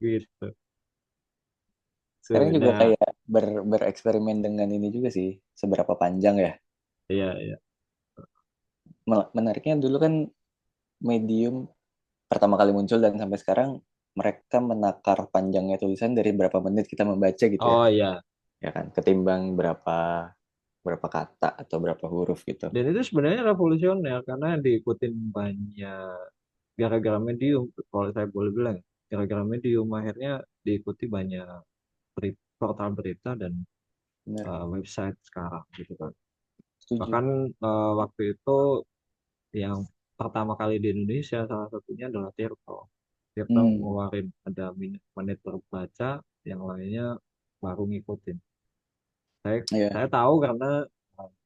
gitu. sekarang juga Nah, kayak bereksperimen dengan ini juga sih seberapa panjang ya. iya iya. Menariknya dulu kan medium pertama kali muncul dan sampai sekarang mereka menakar panjangnya tulisan dari berapa menit kita membaca gitu ya. Oh iya. Ya kan, ketimbang berapa berapa kata atau berapa huruf gitu. Dan itu sebenarnya revolusioner karena diikutin banyak gara-gara medium kalau saya boleh bilang gara-gara medium akhirnya diikuti banyak portal berita dan Bener. website sekarang gitu kan. setuju. Bahkan waktu itu yang pertama kali di Indonesia salah satunya adalah Tirto. Tirto Hmm, ngeluarin ada menit terbaca, yang lainnya baru ngikutin. Saya ya. saya tahu karena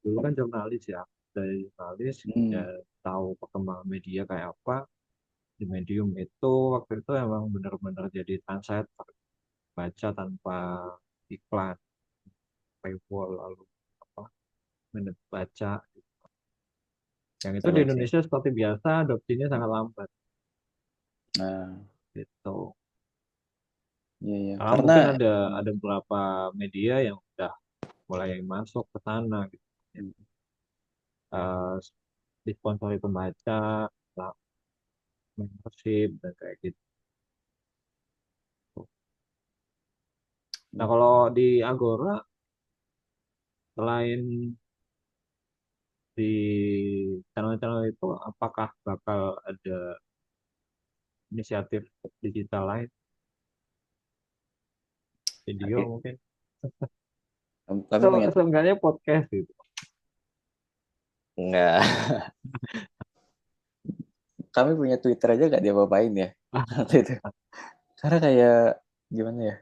dulu kan jurnalis ya, dari jurnalis ya, Hmm, tahu perkembangan media kayak apa. Di Medium itu waktu itu emang benar-benar jadi translator, baca tanpa iklan, paywall, lalu apa, menit baca. Yang itu di keren sih. Indonesia seperti biasa adopsinya sangat lambat Nah, gitu. iya ya. Karena Karena mungkin ada beberapa media yang udah mulai masuk ke sana gitu. Ya. Eh, disponsori pembaca, lah, membership dan kayak gitu. Nah, kalau di Agora selain di channel-channel itu apakah bakal ada inisiatif digital lain, video kami mungkin kami atau punya seenggaknya podcast gitu. enggak, kami punya Twitter aja gak diapa-apain ya waktu itu. Karena kayak gimana ya?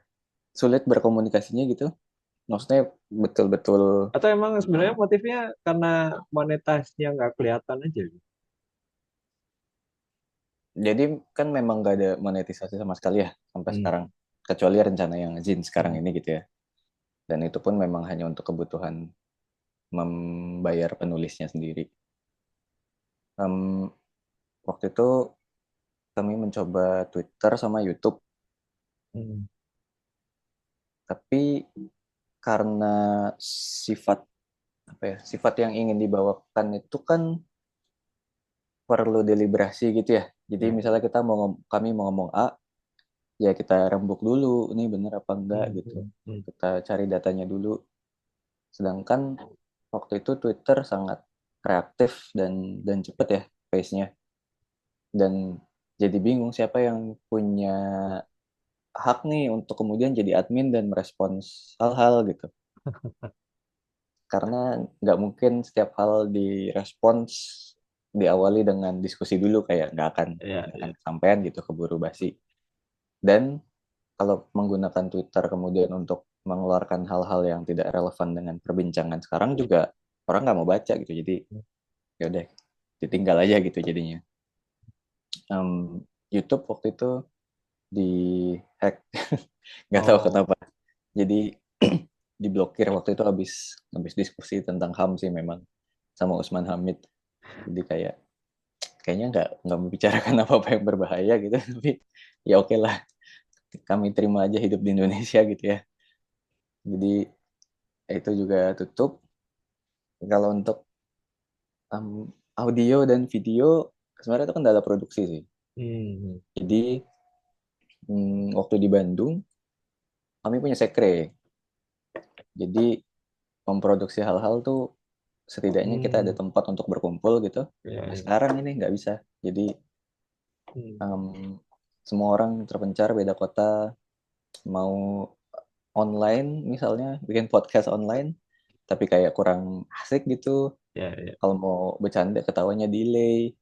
Sulit berkomunikasinya gitu. Maksudnya betul-betul. Atau emang sebenarnya motifnya karena monetasnya nggak kelihatan aja gitu. Jadi kan memang gak ada monetisasi sama sekali ya sampai Hmm. sekarang. Kecuali rencana yang Zin sekarang Hmm. ini gitu ya. Dan itu pun memang hanya untuk kebutuhan membayar penulisnya sendiri. Em, Waktu itu kami mencoba Twitter sama YouTube, Hmm. tapi karena sifat apa ya, sifat yang ingin dibawakan itu kan perlu deliberasi gitu ya. Jadi Ya, misalnya kita kami mau ngomong A, ya kita rembuk dulu, ini bener apa enggak hmm. gitu. Hmm. Hmm. Kita cari datanya dulu. Sedangkan waktu itu Twitter sangat reaktif dan cepet ya pace-nya. Dan jadi bingung siapa yang punya hak nih untuk kemudian jadi admin dan merespons hal-hal gitu. Karena nggak mungkin setiap hal direspons diawali dengan diskusi dulu, kayak Ya, nggak akan ya. kesampaian gitu, keburu basi. Dan kalau menggunakan Twitter kemudian untuk mengeluarkan hal-hal yang tidak relevan dengan perbincangan sekarang juga orang nggak mau baca gitu. Jadi ya udah ditinggal aja gitu jadinya. Em, YouTube waktu itu di hack, nggak tahu Oh, kenapa. Jadi diblokir waktu itu habis habis diskusi tentang HAM sih memang sama Usman Hamid. Jadi kayaknya nggak membicarakan apa-apa yang berbahaya gitu. Tapi ya oke lah, kami terima aja hidup di Indonesia gitu ya. Jadi itu juga tutup. Kalau untuk um, audio dan video sebenarnya itu kendala produksi sih. hmm. Jadi waktu di Bandung kami punya sekre. Jadi memproduksi hal-hal tuh setidaknya kita ada Hmm. tempat untuk berkumpul gitu. Ya, Nah ya. sekarang ini nggak bisa. Jadi Hmm. um, semua orang terpencar beda kota, mau online misalnya bikin podcast online tapi kayak kurang asik gitu. Ya, ya. Kalau mau bercanda ketawanya delay.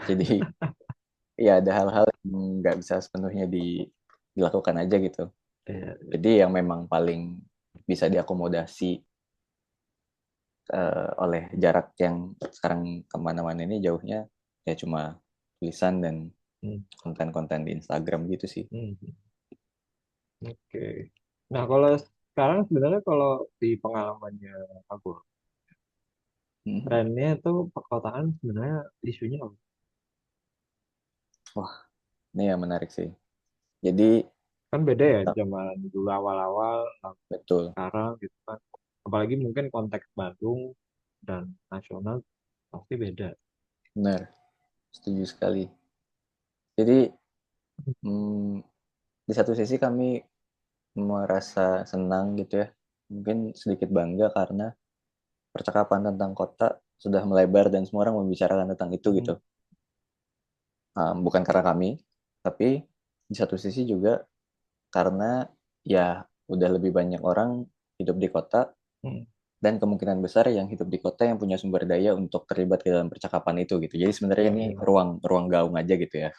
Jadi ya ada hal-hal yang nggak bisa sepenuhnya dilakukan aja gitu. Ya, ya. Jadi yang memang paling bisa diakomodasi oleh jarak yang sekarang kemana-mana ini jauhnya, ya cuma tulisan dan Hmm. konten-konten di Instagram gitu sih. Hmm. Oke. Nah, kalau sekarang sebenarnya kalau di pengalamannya aku, Mhm. trennya itu perkotaan sebenarnya isunya apa? Wah, ini yang menarik sih. Jadi Kan beda ya zaman dulu awal-awal sama betul, sekarang gitu kan. Apalagi mungkin konteks Bandung dan nasional pasti beda. benar, setuju sekali. Jadi hmm, di satu sisi kami merasa senang gitu ya, mungkin sedikit bangga karena percakapan tentang kota sudah melebar dan semua orang membicarakan tentang itu gitu. Hmm. Bukan karena kami, tapi di satu sisi juga karena ya udah lebih banyak orang hidup di kota, Hmm. dan kemungkinan besar yang hidup di kota yang punya sumber daya untuk terlibat ke dalam percakapan itu gitu. Jadi sebenarnya Iya, ini iya. ruang ruang gaung aja gitu ya.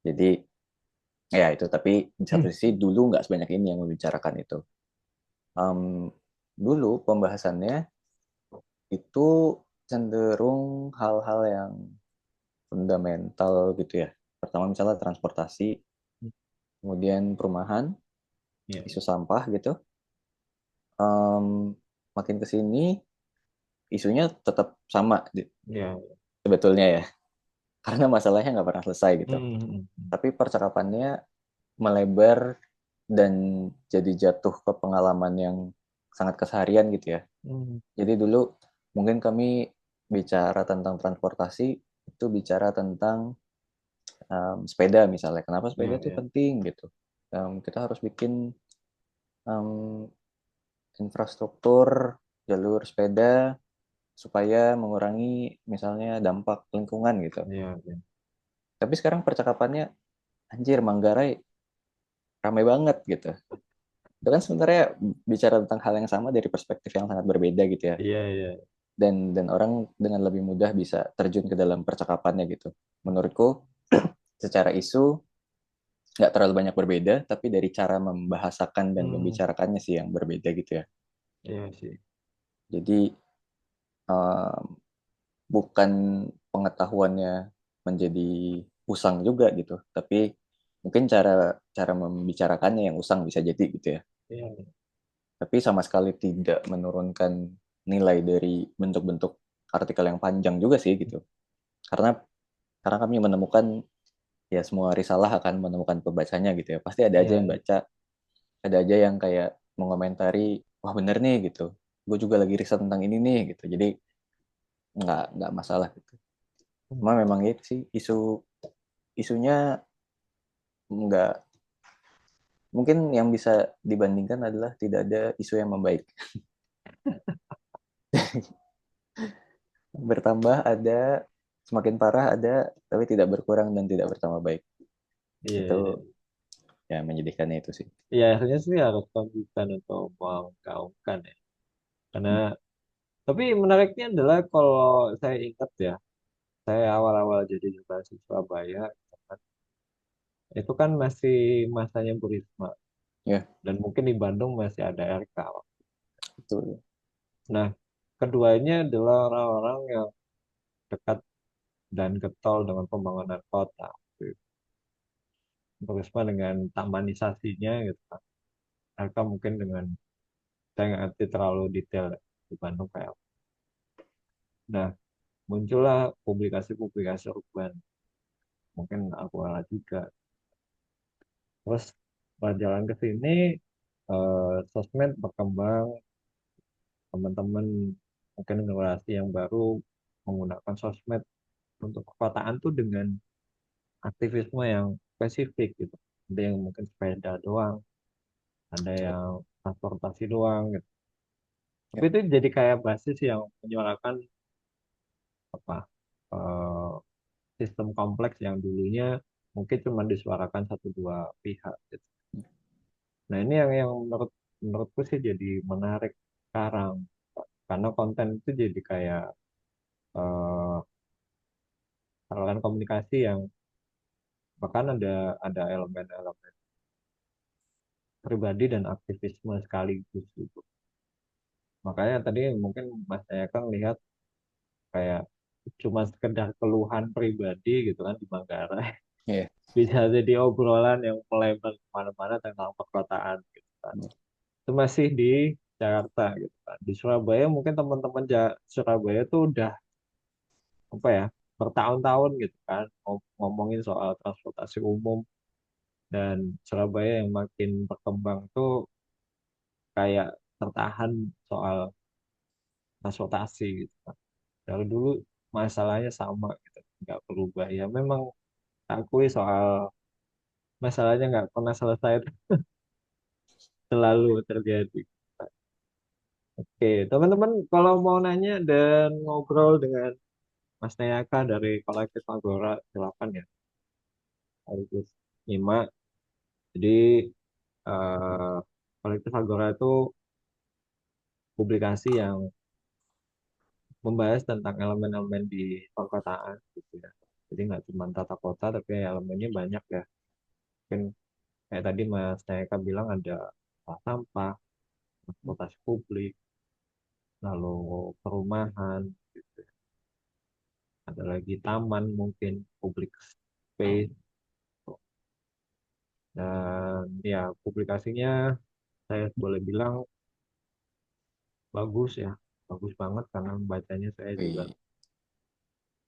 Jadi ya itu, tapi di satu sisi dulu nggak sebanyak ini yang membicarakan itu. Em, Dulu pembahasannya itu cenderung hal-hal yang fundamental gitu ya. Pertama misalnya transportasi, kemudian perumahan, Iya, isu sampah gitu. Em, Makin ke sini isunya tetap sama iya. sebetulnya ya, karena masalahnya nggak pernah selesai gitu. Hmm, hmm, hmm. Tapi percakapannya melebar dan jadi jatuh ke pengalaman yang sangat keseharian gitu ya. Hmm. Jadi dulu mungkin kami bicara tentang transportasi, itu bicara tentang sepeda misalnya. Kenapa Iya, sepeda itu iya. penting gitu. Kita harus bikin um, infrastruktur jalur sepeda supaya mengurangi misalnya dampak lingkungan gitu. Iya, iya. Tapi sekarang percakapannya, anjir Manggarai ramai banget gitu. Itu kan sebenarnya bicara tentang hal yang sama dari perspektif yang sangat berbeda gitu ya. Iya, iya. Dan orang dengan lebih mudah bisa terjun ke dalam percakapannya gitu. Menurutku secara isu nggak terlalu banyak berbeda, tapi dari cara membahasakan dan Hmm, membicarakannya sih yang berbeda gitu ya. iya sih. Jadi um, bukan pengetahuannya menjadi usang juga gitu, tapi mungkin cara cara membicarakannya yang usang bisa jadi gitu ya. Iya, iya. Tapi sama sekali tidak menurunkan nilai dari bentuk-bentuk artikel yang panjang juga sih gitu. Karena karena kami menemukan ya semua risalah akan menemukan pembacanya gitu ya. Pasti ada aja Iya, yang iya. baca, ada aja yang kayak mengomentari, wah bener nih gitu. Gue juga lagi riset tentang ini nih gitu. Jadi nggak masalah gitu. Cuma memang itu sih isunya nggak, mungkin yang bisa dibandingkan adalah tidak ada isu yang membaik. Bertambah ada, semakin parah ada, tapi tidak berkurang dan tidak bertambah baik. Iya, Itu iya. ya menyedihkannya itu sih. Iya, akhirnya sih harus konsisten untuk menggaungkan ya. Karena, tapi menariknya adalah kalau saya ingat ya, saya awal-awal jadi Bupati Surabaya, itu kan masih masanya Bu Risma. Ya, Dan mungkin di Bandung masih ada RK. itu. Nah, keduanya adalah orang-orang yang dekat dan getol dengan pembangunan kota. Bu Risma dengan tamanisasinya gitu kan. RK mungkin dengan, saya nggak ngerti terlalu detail ya, di Bandung kayak apa. Nah, muncullah publikasi-publikasi urban. Mungkin aku juga. Terus berjalan ke sini, sosmed berkembang, teman-teman mungkin generasi yang baru menggunakan sosmed untuk perkotaan tuh dengan aktivisme yang spesifik gitu. Ada yang mungkin sepeda doang, ada yang transportasi doang gitu. Tapi Ya, itu jadi kayak basis yang menyuarakan apa, eh, sistem kompleks yang dulunya mungkin cuma disuarakan satu dua pihak gitu. Nah ini yang menurutku sih jadi menarik sekarang, karena konten itu jadi kayak eh, saluran komunikasi yang bahkan ada elemen-elemen pribadi dan aktivisme sekaligus gitu. Makanya tadi mungkin Mas saya kan lihat kayak cuma sekedar keluhan pribadi gitu kan di Manggarai, ya, bisa jadi obrolan yang melebar kemana-mana tentang perkotaan gitu kan. Itu masih di Jakarta gitu kan. Di Surabaya mungkin teman-teman Surabaya tuh udah apa ya, bertahun-tahun gitu kan ngomongin soal transportasi umum, dan Surabaya yang makin berkembang tuh kayak tertahan soal transportasi gitu kan. Dari dulu masalahnya sama gitu, nggak berubah ya. Memang akui soal masalahnya nggak pernah selesai, selalu terjadi. Oke, teman-teman kalau mau nanya dan ngobrol dengan Mas Nayaka dari Kolektif Agora, silakan ya. Sekaligus nyimak. Jadi Kolektif Agora itu publikasi yang membahas tentang elemen-elemen di perkotaan gitu ya. Jadi nggak cuma tata kota tapi elemennya banyak ya. Mungkin kayak tadi Mas Neka bilang ada sampah, transportasi publik, lalu perumahan, gitu. Ada lagi taman mungkin, public space. Dan ya publikasinya saya boleh bilang bagus ya, bagus banget karena membacanya saya juga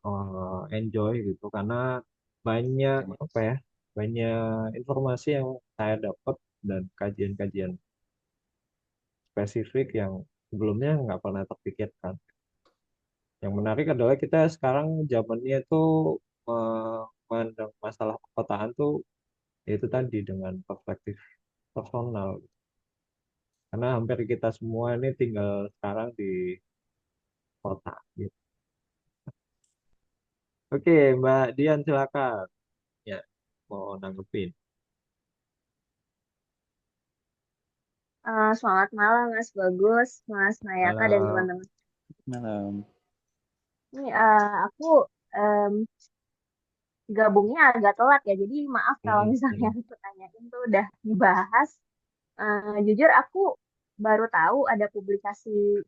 Wih, enjoy gitu karena banyak apa ya, banyak informasi yang saya dapat dan kajian-kajian spesifik yang sebelumnya nggak pernah terpikirkan. Yang menarik adalah kita sekarang zamannya itu memandang masalah perkotaan tuh yaitu tadi dengan perspektif personal. Karena hampir kita semua ini tinggal sekarang di kota. Gitu. Oke, Mbak Dian silakan. Ya, mau nanggepin. Selamat malam Mas Bagus, Mas Nayaka dan Halo. teman-teman. malam. Ini aku em, gabungnya agak telat ya, jadi maaf kalau Mm-mm, misalnya mm-mm, aku tanyain tuh udah dibahas. Jujur aku baru tahu ada publikasi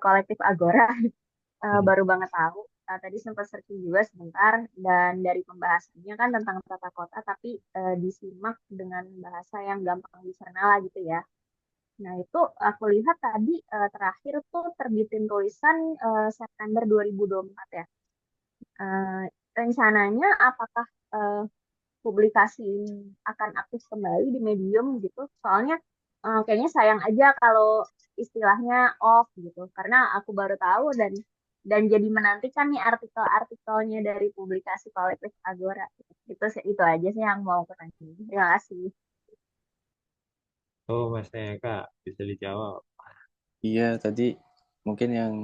kolektif Agora, mm-mm, baru banget tahu. Tadi sempat searching juga sebentar dan dari pembahasannya kan tentang tata kota, tapi disimak dengan bahasa yang gampang dicerna lah gitu ya. Nah, itu aku lihat tadi terakhir tuh terbitin tulisan September 2024 ya. Eh, Rencananya apakah eh, publikasi ini akan aktif kembali di Medium gitu? Soalnya kayaknya sayang aja kalau istilahnya off gitu. Karena aku baru tahu dan jadi menantikan nih artikel-artikelnya dari publikasi kolektif Agora. Itu aja sih yang mau aku tanyain. Terima kasih. Oh, Mas Neka, bisa dijawab. Iya, tadi mungkin yang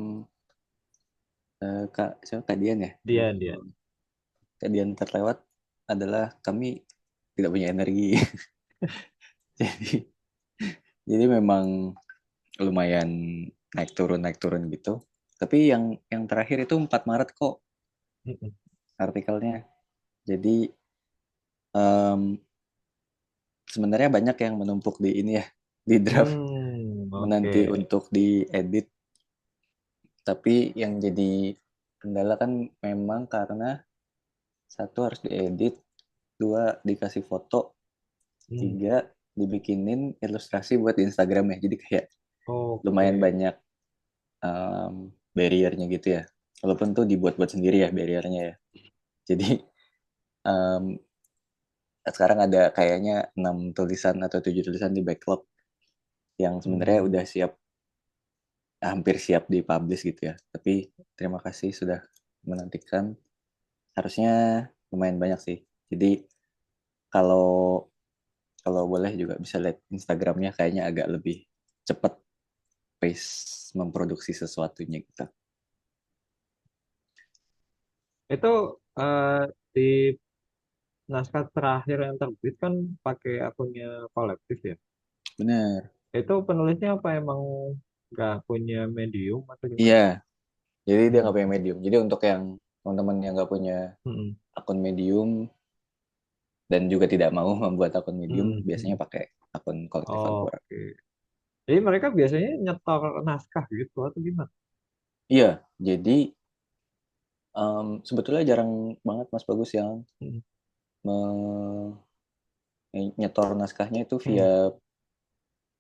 Kak, siapa Kak Dian ya? Dian, Dian. Kak Dian terlewat adalah kami tidak punya energi. Jadi, jadi memang lumayan naik turun gitu. Tapi yang terakhir itu 4 Maret kok Mm-mm. artikelnya. Jadi em, sebenarnya banyak yang menumpuk di ini ya, di draft Oke. menanti untuk diedit. Tapi yang jadi kendala kan memang karena satu harus diedit, dua dikasih foto, Hmm, tiga dibikinin ilustrasi buat di Instagram ya. Jadi kayak lumayan Oke. banyak barriernya gitu ya. Walaupun tuh dibuat-buat sendiri ya barriernya ya. Jadi em, sekarang ada kayaknya 6 tulisan atau 7 tulisan di backlog yang sebenarnya Hmm. udah siap, hampir siap dipublish gitu ya. Tapi terima kasih sudah menantikan. Harusnya lumayan banyak sih. Jadi kalau kalau boleh juga bisa lihat Instagramnya, kayaknya agak lebih cepat pace memproduksi sesuatunya gitu. Itu eh, di naskah terakhir yang terbit kan pakai akunnya kolektif ya. Bener. Itu penulisnya apa emang nggak punya medium atau Iya, gimana? jadi dia Hmm. nggak punya Medium. Jadi untuk yang teman-teman yang nggak punya Hmm. akun Medium dan juga tidak mau membuat akun Medium, Hmm. biasanya Hmm. pakai akun kolektif Agora. Oke. Jadi mereka biasanya nyetor naskah gitu atau gimana? Iya, jadi sebetulnya jarang banget Mas Bagus yang Hmm. me- nyetor naskahnya itu via Hmm.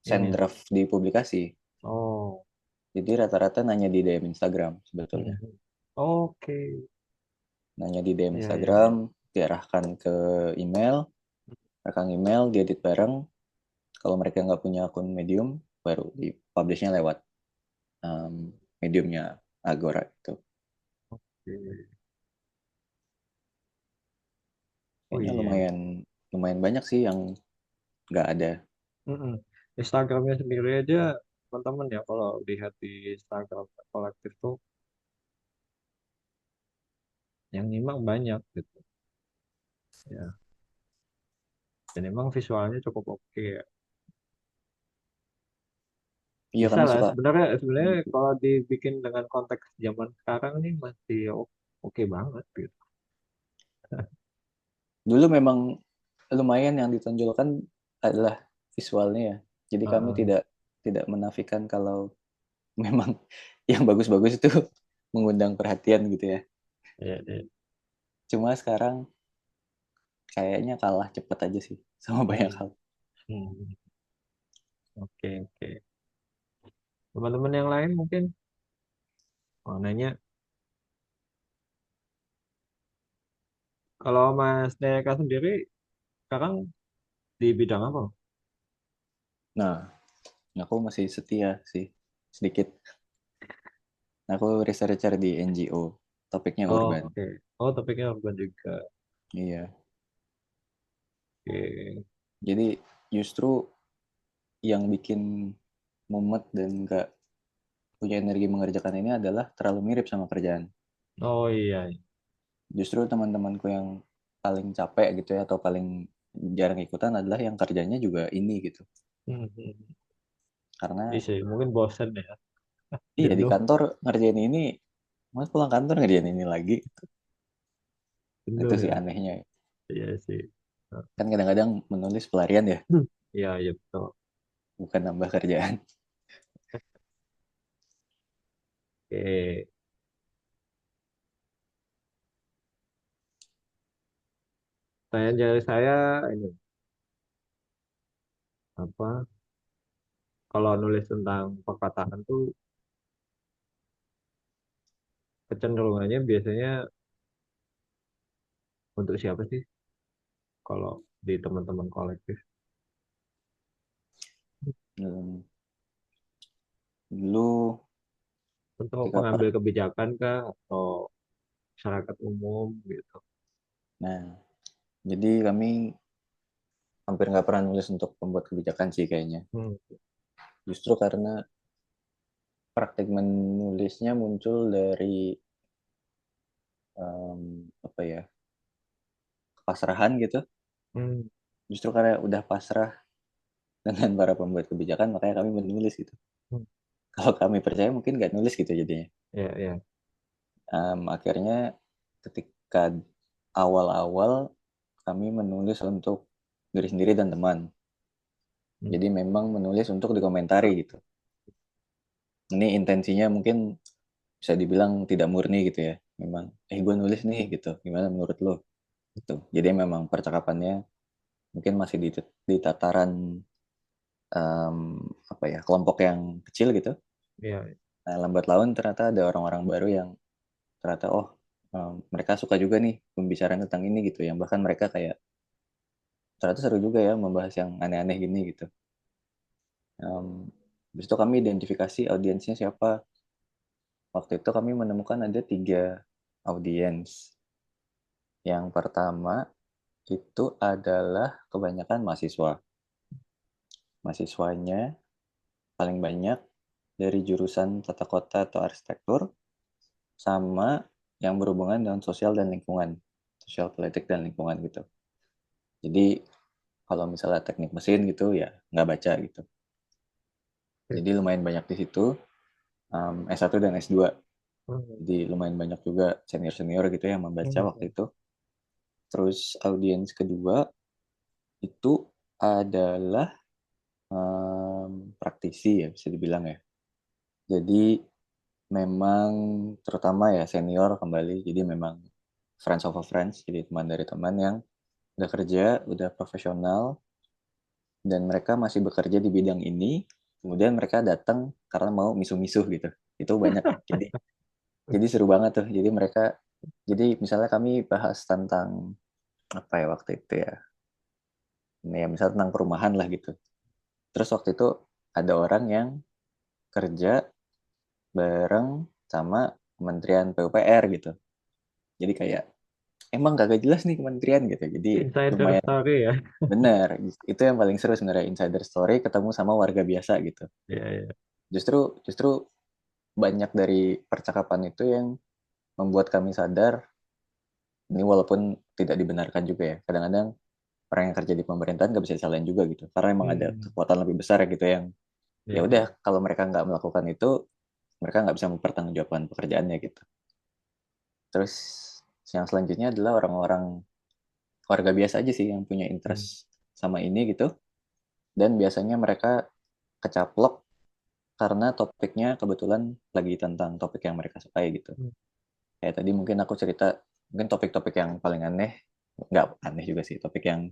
send Ini. draft di publikasi. Oh. Jadi rata-rata nanya di DM Instagram sebetulnya. Hmm. Oke. Nanya di DM Iya, iya, Instagram, iya. diarahkan ke email, rekam email, diedit bareng. Kalau mereka nggak punya akun Medium, baru di publishnya lewat um, Mediumnya Agora itu. Oke. Oh Kayaknya iya. lumayan lumayan banyak sih yang nggak ada. Mm-mm. Instagramnya sendiri aja teman-teman ya kalau lihat di Instagram kolektif tuh yang nyimak banyak gitu ya. Dan emang visualnya cukup oke ya. Iya Bisa karena lah suka sebenarnya sebenarnya gitu. kalau dibikin dengan konteks zaman sekarang nih masih oke banget gitu. Dulu memang lumayan yang ditonjolkan adalah visualnya ya. Jadi kami Heeh. tidak tidak menafikan kalau memang yang bagus-bagus itu mengundang perhatian gitu ya. Iya, iya. Cuma sekarang kayaknya kalah cepet aja sih sama banyak Hmm. hal. Hmm. Oke, oke. Teman-teman yang lain mungkin mau nanya, kalau Mas Neka sendiri sekarang di bidang apa? Nah, aku masih setia sih sedikit. Aku researcher di NGO, topiknya Oh, urban. oke. Oh, topiknya urban juga. Iya. Oke. Jadi justru yang bikin mumet dan gak punya energi mengerjakan ini adalah terlalu mirip sama kerjaan. Oh iya, iya. Justru teman-temanku yang paling capek gitu ya atau paling jarang ikutan adalah yang kerjanya juga ini gitu. Hmm, hmm. Iya Karena sih, mungkin bosen ya, iya di jenuh. kantor ngerjain ini, mas pulang kantor ngerjain ini lagi. Itu Jenuh sih ya. anehnya. Iya sih. Kan kadang-kadang menulis pelarian ya, Hmm. Iya, iya betul. bukan nambah kerjaan. Oke. Pertanyaan dari saya ini apa? Kalau nulis tentang perkataan tuh kecenderungannya biasanya untuk siapa sih? Kalau di teman-teman kolektif, Hmm, Dulu untuk ketika pengambil kebijakan kah atau masyarakat umum gitu? nah jadi kami hampir nggak pernah nulis untuk pembuat kebijakan sih kayaknya. Hmm. Justru karena praktik menulisnya muncul dari apa ya pasrahan gitu. Hmm. Justru karena udah pasrah dengan para pembuat kebijakan makanya kami menulis gitu. Hmm. Kalau kami percaya mungkin nggak nulis gitu jadinya. Ya, ya. Akhirnya ketika awal-awal kami menulis untuk diri sendiri dan teman. Hmm. Jadi memang menulis untuk dikomentari gitu. Ini intensinya mungkin bisa dibilang tidak murni gitu ya. Memang, gue nulis nih gitu. Gimana menurut lo? Gitu. Jadi memang percakapannya mungkin masih di tataran em, apa ya kelompok yang kecil gitu. Ya. Nah, lambat laun ternyata ada orang-orang baru yang ternyata mereka suka juga nih pembicaraan tentang ini gitu. Yang bahkan mereka kayak ternyata seru juga ya membahas yang aneh-aneh gini gitu. Habis itu kami identifikasi audiensnya siapa. Waktu itu kami menemukan ada 3 audiens. Yang pertama itu adalah kebanyakan mahasiswa. Mahasiswanya paling banyak dari jurusan tata kota atau arsitektur, sama yang berhubungan dengan sosial dan lingkungan. Sosial politik dan lingkungan gitu. Jadi kalau misalnya teknik mesin gitu ya nggak baca gitu. Oke. Jadi lumayan banyak di situ. S1 dan S2. Hmm. Jadi lumayan banyak juga senior-senior gitu yang membaca Hmm. waktu itu. Terus audiens kedua itu adalah praktisi ya bisa dibilang ya. Jadi memang terutama ya senior kembali. Jadi memang friends of a friends. Jadi teman dari teman yang udah kerja, udah profesional, dan mereka masih bekerja di bidang ini. Kemudian mereka datang karena mau misuh-misuh gitu. Itu banyak. Jadi seru banget tuh. Jadi misalnya kami bahas tentang apa ya waktu itu ya. Ini ya misalnya tentang perumahan lah gitu. Terus waktu itu ada orang yang kerja bareng sama Kementerian PUPR gitu. Jadi kayak emang kagak jelas nih kementerian gitu. Jadi Insider lumayan story ya. bener. Itu yang paling seru sebenarnya insider story ketemu sama warga biasa gitu. Ya, ya. Justru justru banyak dari percakapan itu yang membuat kami sadar ini walaupun tidak dibenarkan juga ya. Kadang-kadang orang yang kerja di pemerintahan nggak bisa disalahin juga gitu. Karena emang ada Hmm. kekuatan lebih besar ya gitu yang Ya Iya, udah, iya. kalau mereka nggak melakukan itu, mereka nggak bisa mempertanggungjawabkan pekerjaannya gitu. Terus yang selanjutnya adalah orang-orang warga biasa aja sih yang punya Hmm. interest sama ini gitu. Dan biasanya mereka kecaplok karena topiknya kebetulan lagi tentang topik yang mereka sukai gitu. Hmm. Kayak tadi mungkin aku cerita, mungkin topik-topik yang paling aneh, nggak aneh juga sih, topik yang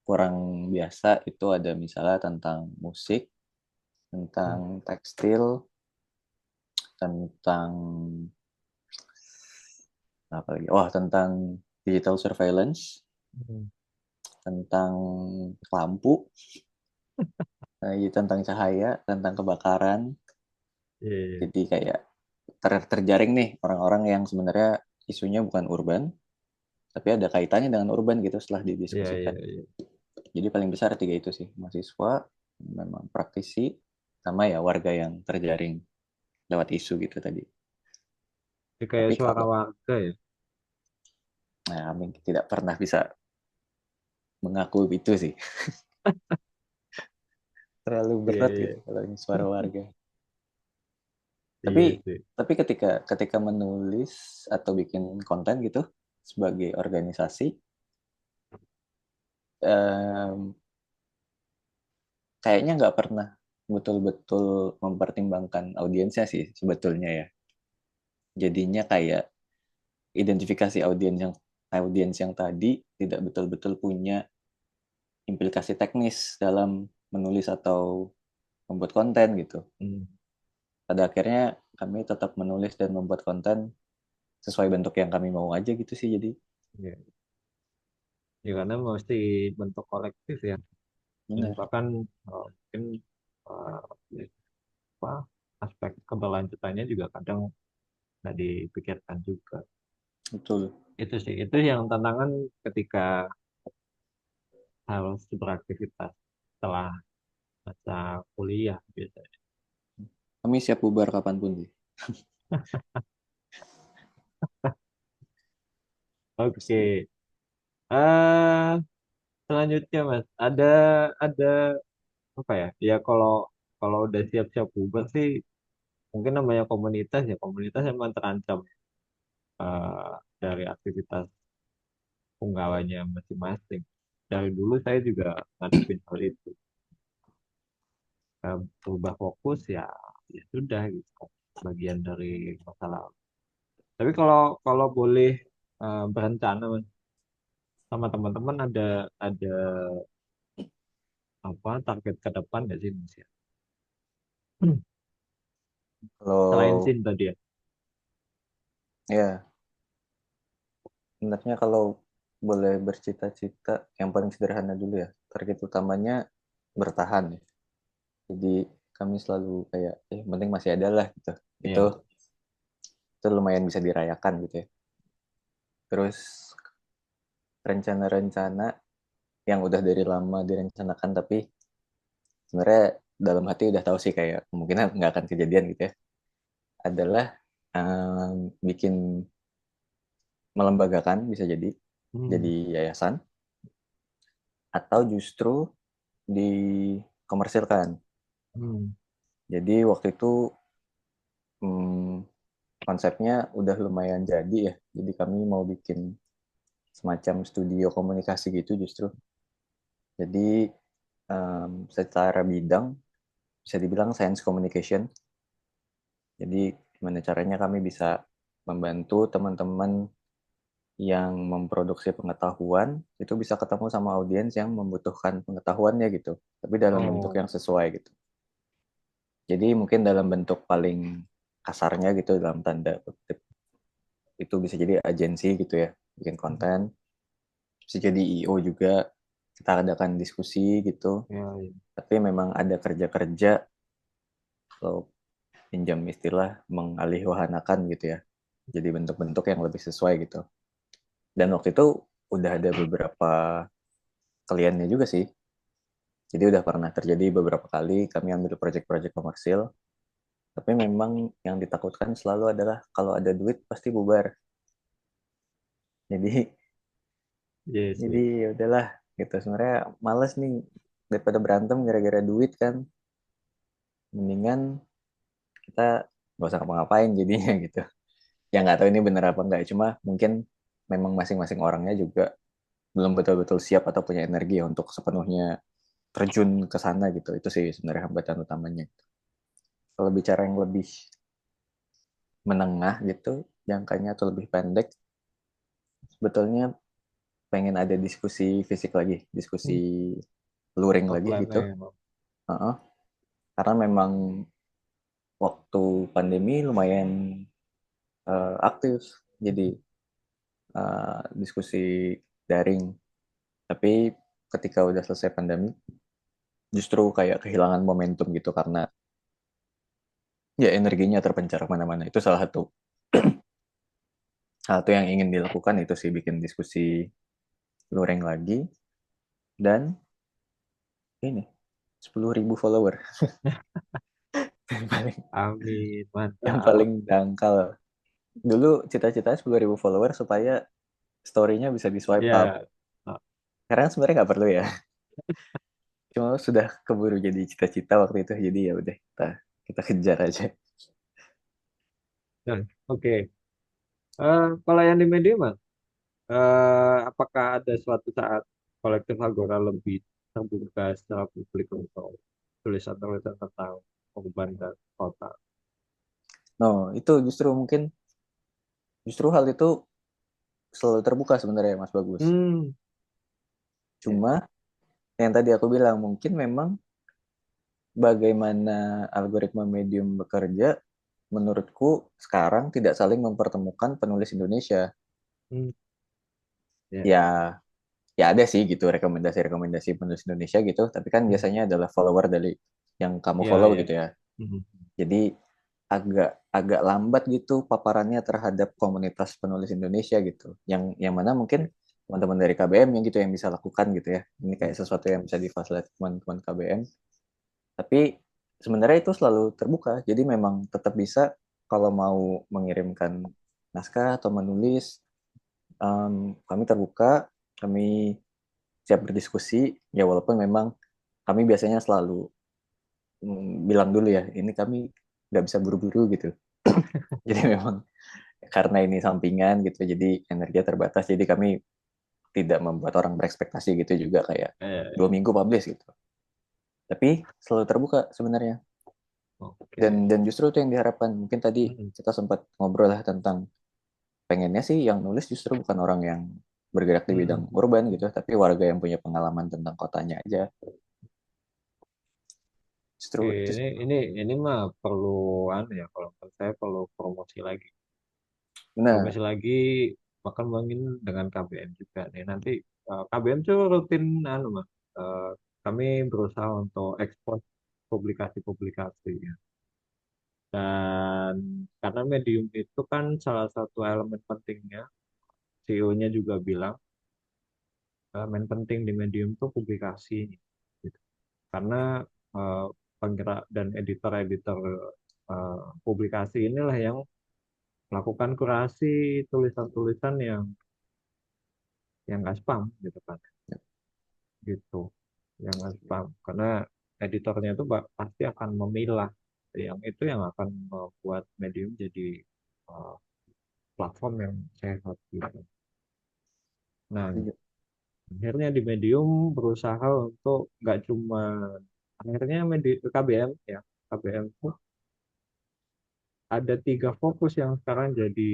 kurang biasa itu ada misalnya tentang musik, Hmm. tentang tekstil, tentang apa lagi? Wah, tentang digital surveillance, Hmm. tentang lampu, tentang cahaya, tentang kebakaran. Iya, iya. Jadi kayak terjaring nih orang-orang yang sebenarnya isunya bukan urban, tapi ada kaitannya dengan urban gitu setelah Iya, iya, didiskusikan. iya. Jadi paling besar tiga itu sih, mahasiswa, memang praktisi, sama ya warga yang terjaring lewat isu gitu tadi. Ini kayak Tapi suara kalau warga ya. kami tidak pernah bisa mengaku itu sih, terlalu Iya, berat iya. gitu kalau ini suara warga. Tapi Iya sih. tapi ketika ketika menulis atau bikin konten gitu sebagai organisasi, em, kayaknya nggak pernah betul-betul mempertimbangkan audiensnya sih sebetulnya ya. Jadinya kayak identifikasi audiens yang tadi tidak betul-betul punya implikasi teknis dalam menulis atau membuat konten gitu. Hmm. Pada akhirnya kami tetap menulis dan membuat konten sesuai bentuk yang kami mau aja gitu sih jadi. Iya. Ya karena mesti bentuk kolektif ya. Dan Benar, bahkan mungkin eh, apa, aspek keberlanjutannya juga kadang nggak dipikirkan juga. betul. Itu sih, itu yang tantangan ketika harus beraktivitas setelah masa kuliah biasanya. Kami siap bubar kapanpun sih. Oke, eh selanjutnya Mas, ada apa ya? Ya kalau kalau udah siap-siap bubar sih, mungkin namanya komunitas ya, komunitas memang terancam eh, dari aktivitas punggawanya masing-masing. Dari dulu saya juga ngadepin hal itu. Berubah fokus ya, ya sudah gitu. Bagian dari masalah. Tapi kalau kalau boleh berencana Mas, sama teman-teman ada apa target ke depan nggak sih Mas ya? Selain Kalau SIN tadi ya. ya sebenarnya kalau boleh bercita-cita yang paling sederhana dulu ya. Target utamanya bertahan ya. Jadi kami selalu kayak penting masih ada lah gitu. Itu Iya. itu lumayan bisa dirayakan gitu ya. Terus rencana-rencana yang udah dari lama direncanakan tapi sebenarnya dalam hati udah tahu sih kayak kemungkinan nggak akan kejadian gitu ya. Adalah bikin melembagakan bisa jadi Hmm. yayasan atau justru dikomersilkan. Hmm. Jadi waktu itu hmm, konsepnya udah lumayan jadi ya. Jadi kami mau bikin semacam studio komunikasi gitu justru. Jadi secara bidang bisa dibilang science communication. Jadi gimana caranya kami bisa membantu teman-teman yang memproduksi pengetahuan itu bisa ketemu sama audiens yang membutuhkan pengetahuannya gitu. Tapi dalam bentuk Oh. yang sesuai gitu. Jadi mungkin dalam bentuk paling kasarnya gitu dalam tanda kutip itu bisa jadi agensi gitu ya, bikin Hmm. konten, bisa jadi IO juga, kita adakan diskusi gitu. Ya, ya. Tapi memang ada kerja-kerja kalau pinjam istilah mengalihwahanakan gitu ya. Jadi bentuk-bentuk yang lebih sesuai gitu. Dan waktu itu udah ada beberapa kliennya juga sih. Jadi udah pernah terjadi beberapa kali kami ambil proyek-proyek komersil. Tapi memang yang ditakutkan selalu adalah kalau ada duit pasti bubar. Jadi Iya jadi sih. ya udahlah gitu. Sebenarnya males nih daripada berantem gara-gara duit kan. mendingan kita nggak usah ngapa-ngapain jadinya gitu. Ya nggak tahu ini bener apa enggak, cuma mungkin memang masing-masing orangnya juga belum betul-betul siap atau punya energi ya untuk sepenuhnya terjun ke sana gitu. Itu sih sebenarnya hambatan utamanya. Kalau bicara yang lebih menengah gitu, jangkanya atau lebih pendek, sebetulnya pengen ada diskusi fisik lagi, diskusi Hmm, luring lagi offline-nya gitu. emang. Heeh. Karena memang waktu pandemi lumayan aktif, jadi diskusi daring. Tapi ketika udah selesai pandemi, justru kayak kehilangan momentum gitu karena ya energinya terpencar kemana-mana. Itu salah satu hal itu yang ingin dilakukan itu sih bikin diskusi luring lagi dan ini 10.000 follower yang paling Amin, yang mantap. paling dangkal. Dulu cita-citanya 10.000 follower supaya story-nya bisa di swipe up. Ya, ah, Karena sebenarnya nggak perlu ya. Cuma sudah keburu jadi cita-cita waktu itu. Jadi ya udah kita kejar aja. nah, oke. Kalau yang di media, Mas, apakah ada suatu saat kolektif Agora lebih terbuka secara publik untuk tulisan-tulisan tentang urban dan kota? No, itu justru hal itu selalu terbuka sebenarnya Mas Bagus. Hmm, ya. Cuma yang tadi aku bilang mungkin memang bagaimana algoritma medium bekerja menurutku sekarang tidak saling mempertemukan penulis Indonesia. Hmm, ya, Ya, ya ada sih gitu rekomendasi-rekomendasi penulis Indonesia gitu, tapi kan hmm, biasanya adalah follower dari yang kamu ya, follow ya. gitu ya. Hmm, Jadi agak agak lambat gitu paparannya terhadap komunitas penulis Indonesia gitu. Yang mana mungkin ya, teman-teman dari KBM yang gitu yang bisa lakukan gitu ya. Ini kayak hmm, sesuatu yang bisa difasilitasi teman-teman KBM. Tapi sebenarnya itu selalu terbuka. Jadi memang tetap bisa kalau mau mengirimkan naskah atau menulis, kami terbuka, kami siap berdiskusi. Ya walaupun memang kami biasanya selalu bilang dulu ya, ini kami nggak bisa buru-buru gitu. Jadi memang karena ini sampingan gitu, jadi energinya terbatas. Jadi kami tidak membuat orang berekspektasi gitu juga kayak ya. 2 minggu publish gitu. Tapi selalu terbuka sebenarnya. Oke. Dan justru itu yang diharapkan. Mungkin tadi Hmm, kita sempat ngobrol lah tentang pengennya sih yang nulis justru bukan orang yang bergerak di bidang hmm. urban gitu, tapi warga yang punya pengalaman tentang kotanya aja. Justru Oke, itu ini sih. ini ini mah perlu anu ya, kalau menurut saya perlu promosi lagi. Benar. Promosi lagi, bahkan mungkin dengan KBM juga nih. Nanti KBM tuh rutin anu Mas. Kami berusaha untuk ekspor publikasi-publikasi ya. Dan karena medium itu kan salah satu elemen pentingnya, CEO-nya juga bilang elemen penting di medium itu publikasi gitu. Karena eh, penggerak dan editor-editor publikasi inilah yang melakukan kurasi tulisan-tulisan yang nggak spam gitu kan, gitu, yang nggak spam, karena editornya itu pasti akan memilah yang itu yang akan membuat medium jadi eh, platform yang sehat gitu. Nah, akhirnya di medium berusaha untuk nggak cuma akhirnya KBM ya, KBM tuh ada 3 fokus yang sekarang jadi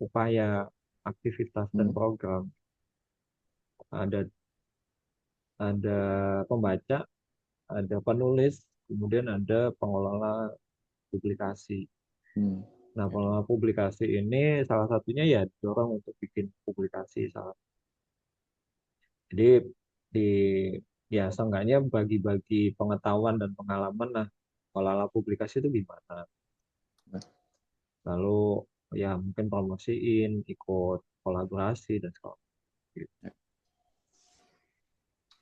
upaya aktivitas dan Hmm. program. Ada pembaca, ada penulis, kemudian ada pengelola publikasi. Hmm. Nah, Ya. pengelola publikasi ini salah satunya ya dorong untuk bikin publikasi. Jadi di ya seenggaknya bagi-bagi pengetahuan dan pengalaman lah pengelola publikasi itu gimana. Lalu ya mungkin promosiin, ikut kolaborasi dan sebagainya.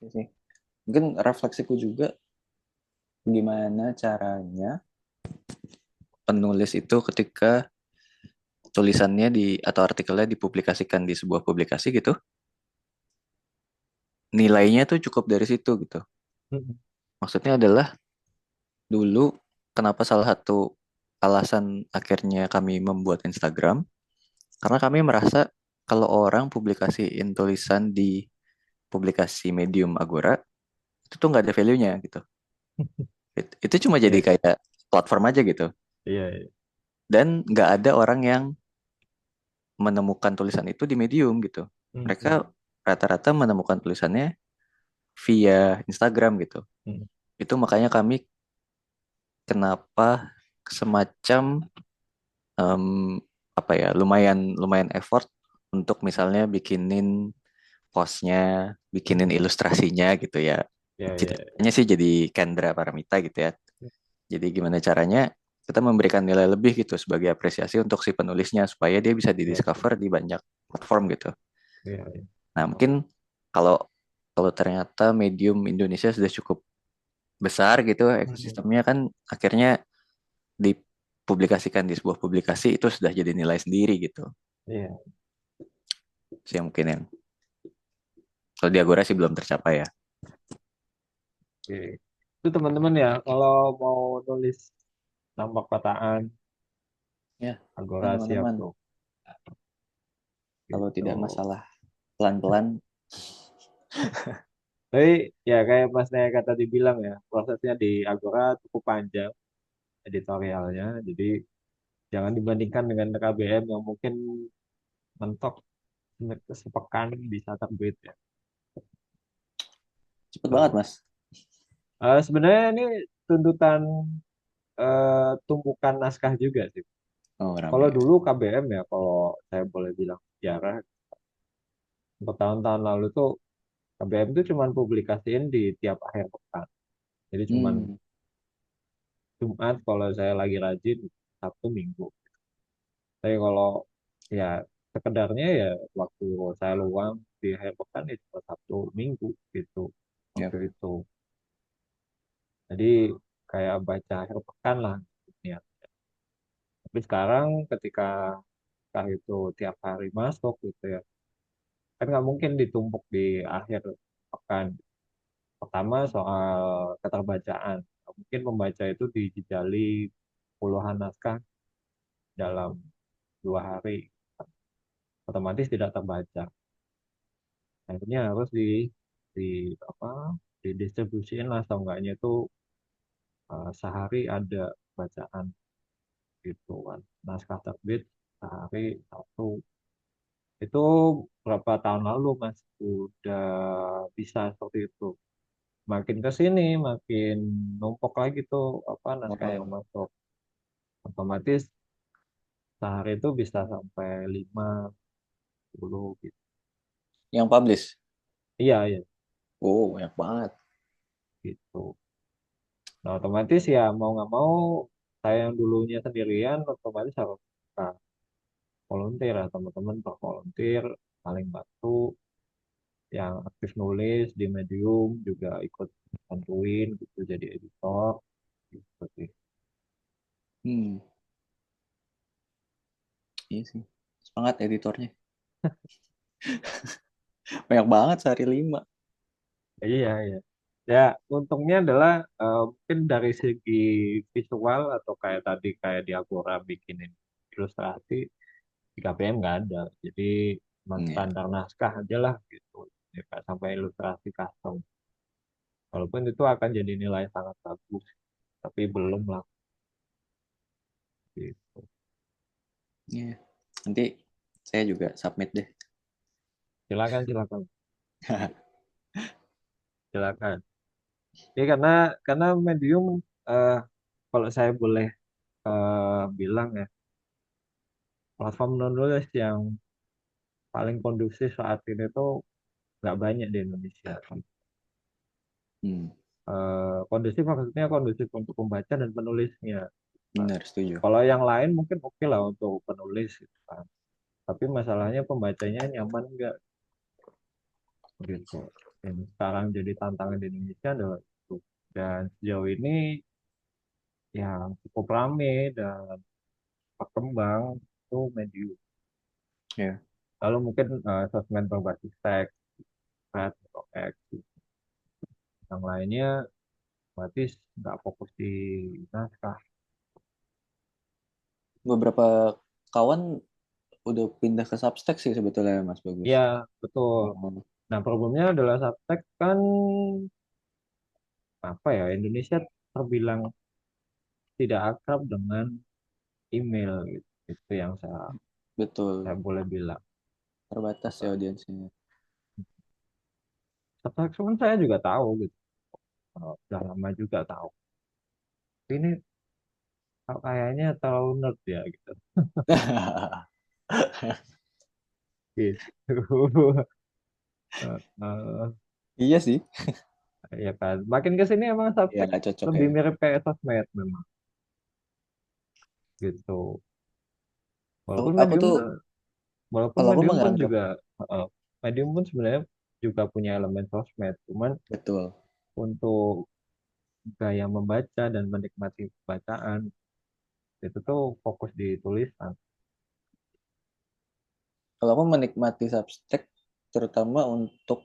Ya sih. Mungkin refleksiku juga gimana caranya penulis itu ketika tulisannya atau artikelnya dipublikasikan di sebuah publikasi gitu, nilainya tuh cukup dari situ gitu. Mm-mm. Maksudnya adalah Dulu kenapa salah satu alasan akhirnya kami membuat Instagram, karena kami merasa kalau orang publikasiin tulisan di publikasi Medium Agora, itu tuh nggak ada value-nya gitu. Itu cuma jadi Iya, kayak platform aja gitu. iya, iya. Dan nggak ada orang yang menemukan tulisan itu di Medium gitu. Hmm, Mereka hmm, rata-rata menemukan tulisannya via Instagram gitu. hmm. Itu makanya kami kenapa semacam em, apa ya, lumayan lumayan effort untuk misalnya bikinin postnya, bikinin Hmm. ilustrasinya gitu ya. Iya, iya. Cita-citanya sih jadi Kendra Paramita gitu ya. Jadi gimana caranya kita memberikan nilai lebih gitu sebagai apresiasi untuk si penulisnya supaya dia bisa Iya, sih. didiscover di banyak platform gitu. Iya, iya. Nah, mungkin kalau kalau ternyata medium Indonesia sudah cukup besar gitu Hmm. ekosistemnya kan akhirnya dipublikasikan di sebuah publikasi itu sudah jadi nilai sendiri gitu. Iya. Sih yang mungkin yang kalau di Agora sih belum tercapai ya. Oke. Itu teman-teman ya, kalau mau nulis nama perkataan, Ya, Agora siap teman-teman, tuh. kalau tidak Gitu. masalah pelan-pelan, Tapi ya kayak Mas Naya tadi bilang ya, prosesnya di Agora cukup panjang editorialnya. Jadi jangan dibandingkan dengan KBM yang mungkin mentok sepekan bisa terbit ya. cepet banget Kalau Mas. sebenarnya ini tuntutan tumpukan naskah juga sih. Oh, Kalau rame. dulu KBM ya, kalau saya boleh bilang sejarah, bertahun-tahun lalu tuh KBM tuh cuman publikasiin di tiap akhir pekan. Jadi cuman Hmm, Jumat kalau saya lagi rajin, Sabtu Minggu. Tapi kalau ya sekedarnya ya waktu saya luang di akhir pekan itu cuma Sabtu Minggu gitu ya. waktu itu. Jadi kayak baca akhir pekan lah ya. Tapi sekarang ketika kah itu tiap hari masuk gitu ya, kan nggak mungkin ditumpuk di akhir pekan. Pertama soal keterbacaan. Mungkin pembaca itu dijejali puluhan naskah dalam 2 hari, otomatis tidak terbaca. Akhirnya harus di apa didistribusiin lah, atau enggaknya itu sehari ada bacaan gitu kan. Naskah terbit sehari satu. Itu berapa tahun lalu Mas udah bisa seperti itu. Makin ke sini makin numpuk lagi tuh apa naskah yang Wow. masuk. Otomatis sehari itu bisa sampai 5 10 gitu. Yang publish. Iya, iya Oh, banyak banget. gitu. Nah, otomatis ya mau nggak mau saya yang dulunya sendirian otomatis harus volunteer lah, teman-teman bervolunteer saling bantu, yang aktif nulis di Medium juga ikut bantuin gitu jadi editor gitu sih. Hmm, iya sih. Semangat editornya. Banyak banget sehari 5. Iya, iya. Ya, untungnya adalah mungkin dari segi visual atau kayak tadi kayak di Agora bikinin ilustrasi, di KPM nggak ada. Jadi cuma Hmm, ya. standar naskah aja lah gitu. Ya, nggak sampai ilustrasi custom. Walaupun itu akan jadi nilai sangat bagus, tapi belum lah gitu. Iya. Nanti saya juga submit deh. Silakan, silakan, silakan. Ya karena medium eh, kalau saya boleh bilang ya, platform non-nulis yang paling kondusif saat ini tuh nggak banyak di Indonesia. Hmm, Kondusif maksudnya kondusif untuk pembaca dan penulisnya. Nah, benar, setuju. kalau yang lain mungkin oke lah untuk penulis gitu kan. Tapi masalahnya pembacanya nyaman nggak gitu. Yang sekarang jadi tantangan di Indonesia adalah itu. Dan sejauh ini yang cukup rame dan berkembang itu medium. Ya. Lalu mungkin sosmed berbasis teks, thread, atau X. Yang lainnya otomatis nggak fokus di naskah. Beberapa kawan udah pindah ke Substack sih sebetulnya Mas Bagus. Ya, betul. Oh, Nah, problemnya adalah Substack kan apa ya, Indonesia terbilang tidak akrab dengan email gitu. Itu yang saya betul, boleh bilang. terbatas ya audiensnya. Substack pun saya juga tahu gitu. Udah lama juga tahu. Tapi ini kayaknya terlalu nerd ya gitu. Gitu. Eh, Iya sih, ya kan. Makin ke sini emang ya Substack nggak cocok lebih ya. mirip kayak sosmed memang gitu. Aku, Walaupun aku Medium tuh tuh, walaupun kalau aku Medium pun menganggap juga eh, Medium pun sebenarnya juga punya elemen sosmed. Cuman betul. untuk gaya membaca dan menikmati bacaan itu tuh fokus di tulisan. Kalau aku menikmati Substack terutama untuk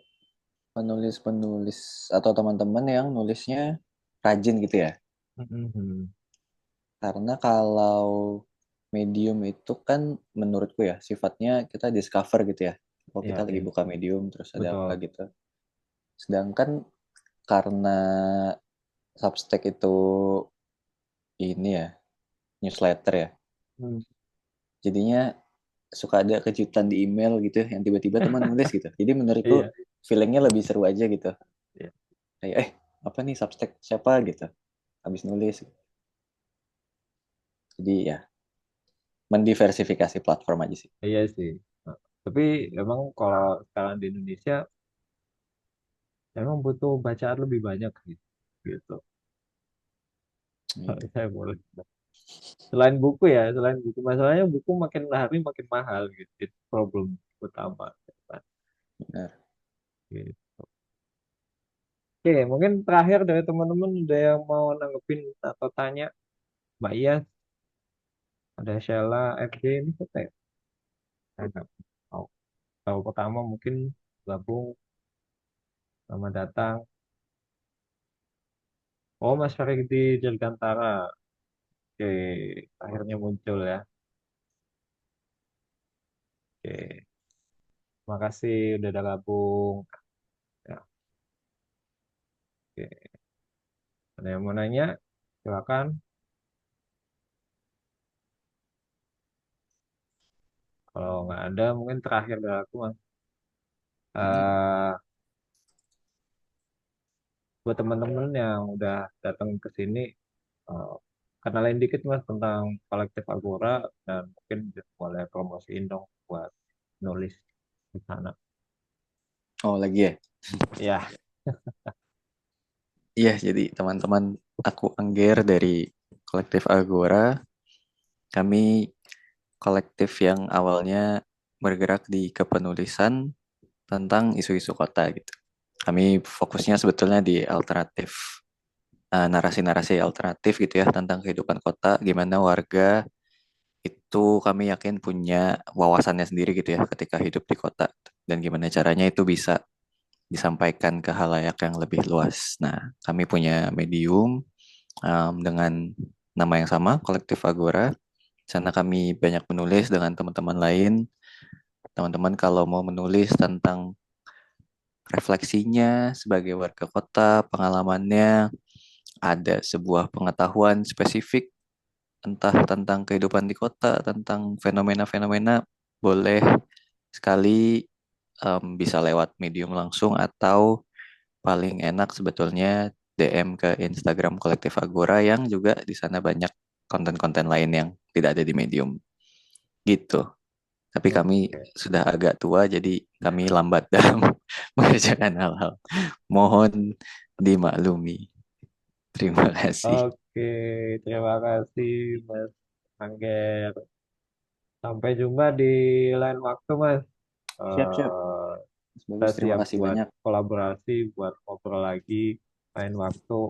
penulis-penulis atau teman-teman yang nulisnya rajin gitu ya. Mhm. Karena kalau Medium itu kan menurutku ya sifatnya kita discover gitu ya. Kalau kita Ya, lagi ya, buka Medium terus ada apa betul. gitu. Sedangkan karena Substack itu ini ya newsletter ya. Hmm. Jadinya suka ada kejutan di email gitu yang tiba-tiba teman nulis gitu. Jadi menurutku Iya, feelingnya lebih seru aja gitu. iya, Kayak apa nih Substack siapa gitu. Habis nulis. Jadi ya mendiversifikasi platform aja sih. iya sih. Nah, tapi emang kalau sekarang di Indonesia emang butuh bacaan lebih banyak sih. Gitu. Iya, Saya boleh. Selain buku ya, selain buku, masalahnya buku makin hari makin mahal gitu. Itu problem utama. benar. Gitu. Oke, mungkin terakhir dari teman-teman ada yang mau nanggepin atau tanya, Mbak Iya, ada Sheila, FD ini siapa ya? Saya nggak tahu. Tahu pertama mungkin gabung, selamat datang. Oh, Mas Faridi Dirgantara. Oke, akhirnya muncul ya. Oke, makasih udah gabung. Ya, oke. Ada yang mau nanya? Silakan. Kalau nggak ada, mungkin terakhir dari aku, Mas. Eh, buat teman-teman yang udah datang ke sini, eh, kenalin dikit Mas tentang kolektif Agora dan mungkin boleh promosiin dong buat nulis di sana. Oh lagi ya? Ya, Iya, jadi teman-teman aku Angger dari kolektif Agora. Kami kolektif yang awalnya bergerak di kepenulisan tentang isu-isu kota gitu. Kami fokusnya sebetulnya di alternatif, narasi-narasi alternatif gitu ya tentang kehidupan kota, gimana warga itu kami yakin punya wawasannya sendiri gitu ya ketika hidup di kota dan gimana caranya itu bisa disampaikan ke halayak yang lebih luas. Nah, kami punya medium dengan nama yang sama, Kolektif Agora. Di sana kami banyak menulis dengan teman-teman lain. Teman-teman kalau mau menulis tentang refleksinya sebagai warga kota, pengalamannya, ada sebuah pengetahuan spesifik entah tentang kehidupan di kota, tentang fenomena-fenomena, boleh sekali bisa lewat medium langsung atau paling enak sebetulnya DM ke Instagram Kolektif Agora yang juga di sana banyak konten-konten lain yang tidak ada di medium gitu. Tapi kami oke. sudah agak tua jadi kami lambat dalam mengerjakan hal-hal. Mohon dimaklumi. Terima kasih. Oke, terima kasih Mas Angger. Sampai jumpa di lain waktu Mas. Siap-siap. Eh, Mas saya Bagus, terima siap kasih buat banyak. kolaborasi, buat ngobrol lagi lain waktu.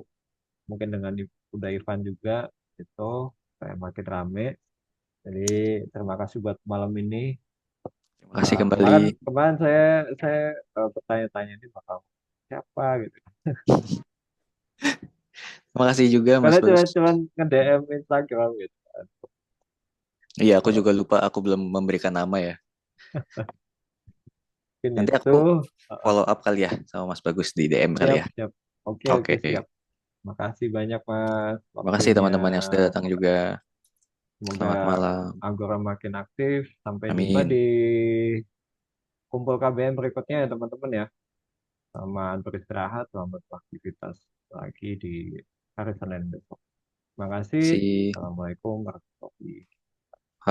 Mungkin dengan udah Ivan juga itu saya makin rame. Jadi terima kasih buat malam ini. Terima kasih kembali. Kemarin kemarin saya bertanya-tanya ini bakal siapa gitu. Makasih juga Mas Karena Bagus. cuma nge-DM Instagram gitu kan. Iya, aku Oh, juga lupa, aku belum memberikan nama ya. mungkin Nanti itu. aku Heeh. follow up kali ya sama Mas Bagus di DM kali Siap, ya. siap. Oke, oke, Oke. siap. Makasih banyak, Mas, Makasih waktunya. teman-teman yang sudah datang juga. Semoga Selamat malam. Agora makin aktif. Sampai jumpa di Amin. kumpul KBM berikutnya ya, teman-teman ya. Selamat beristirahat, selamat beraktivitas lagi di hari Senin besok. Terima kasih. Si Assalamualaikum warahmatullahi wabarakatuh.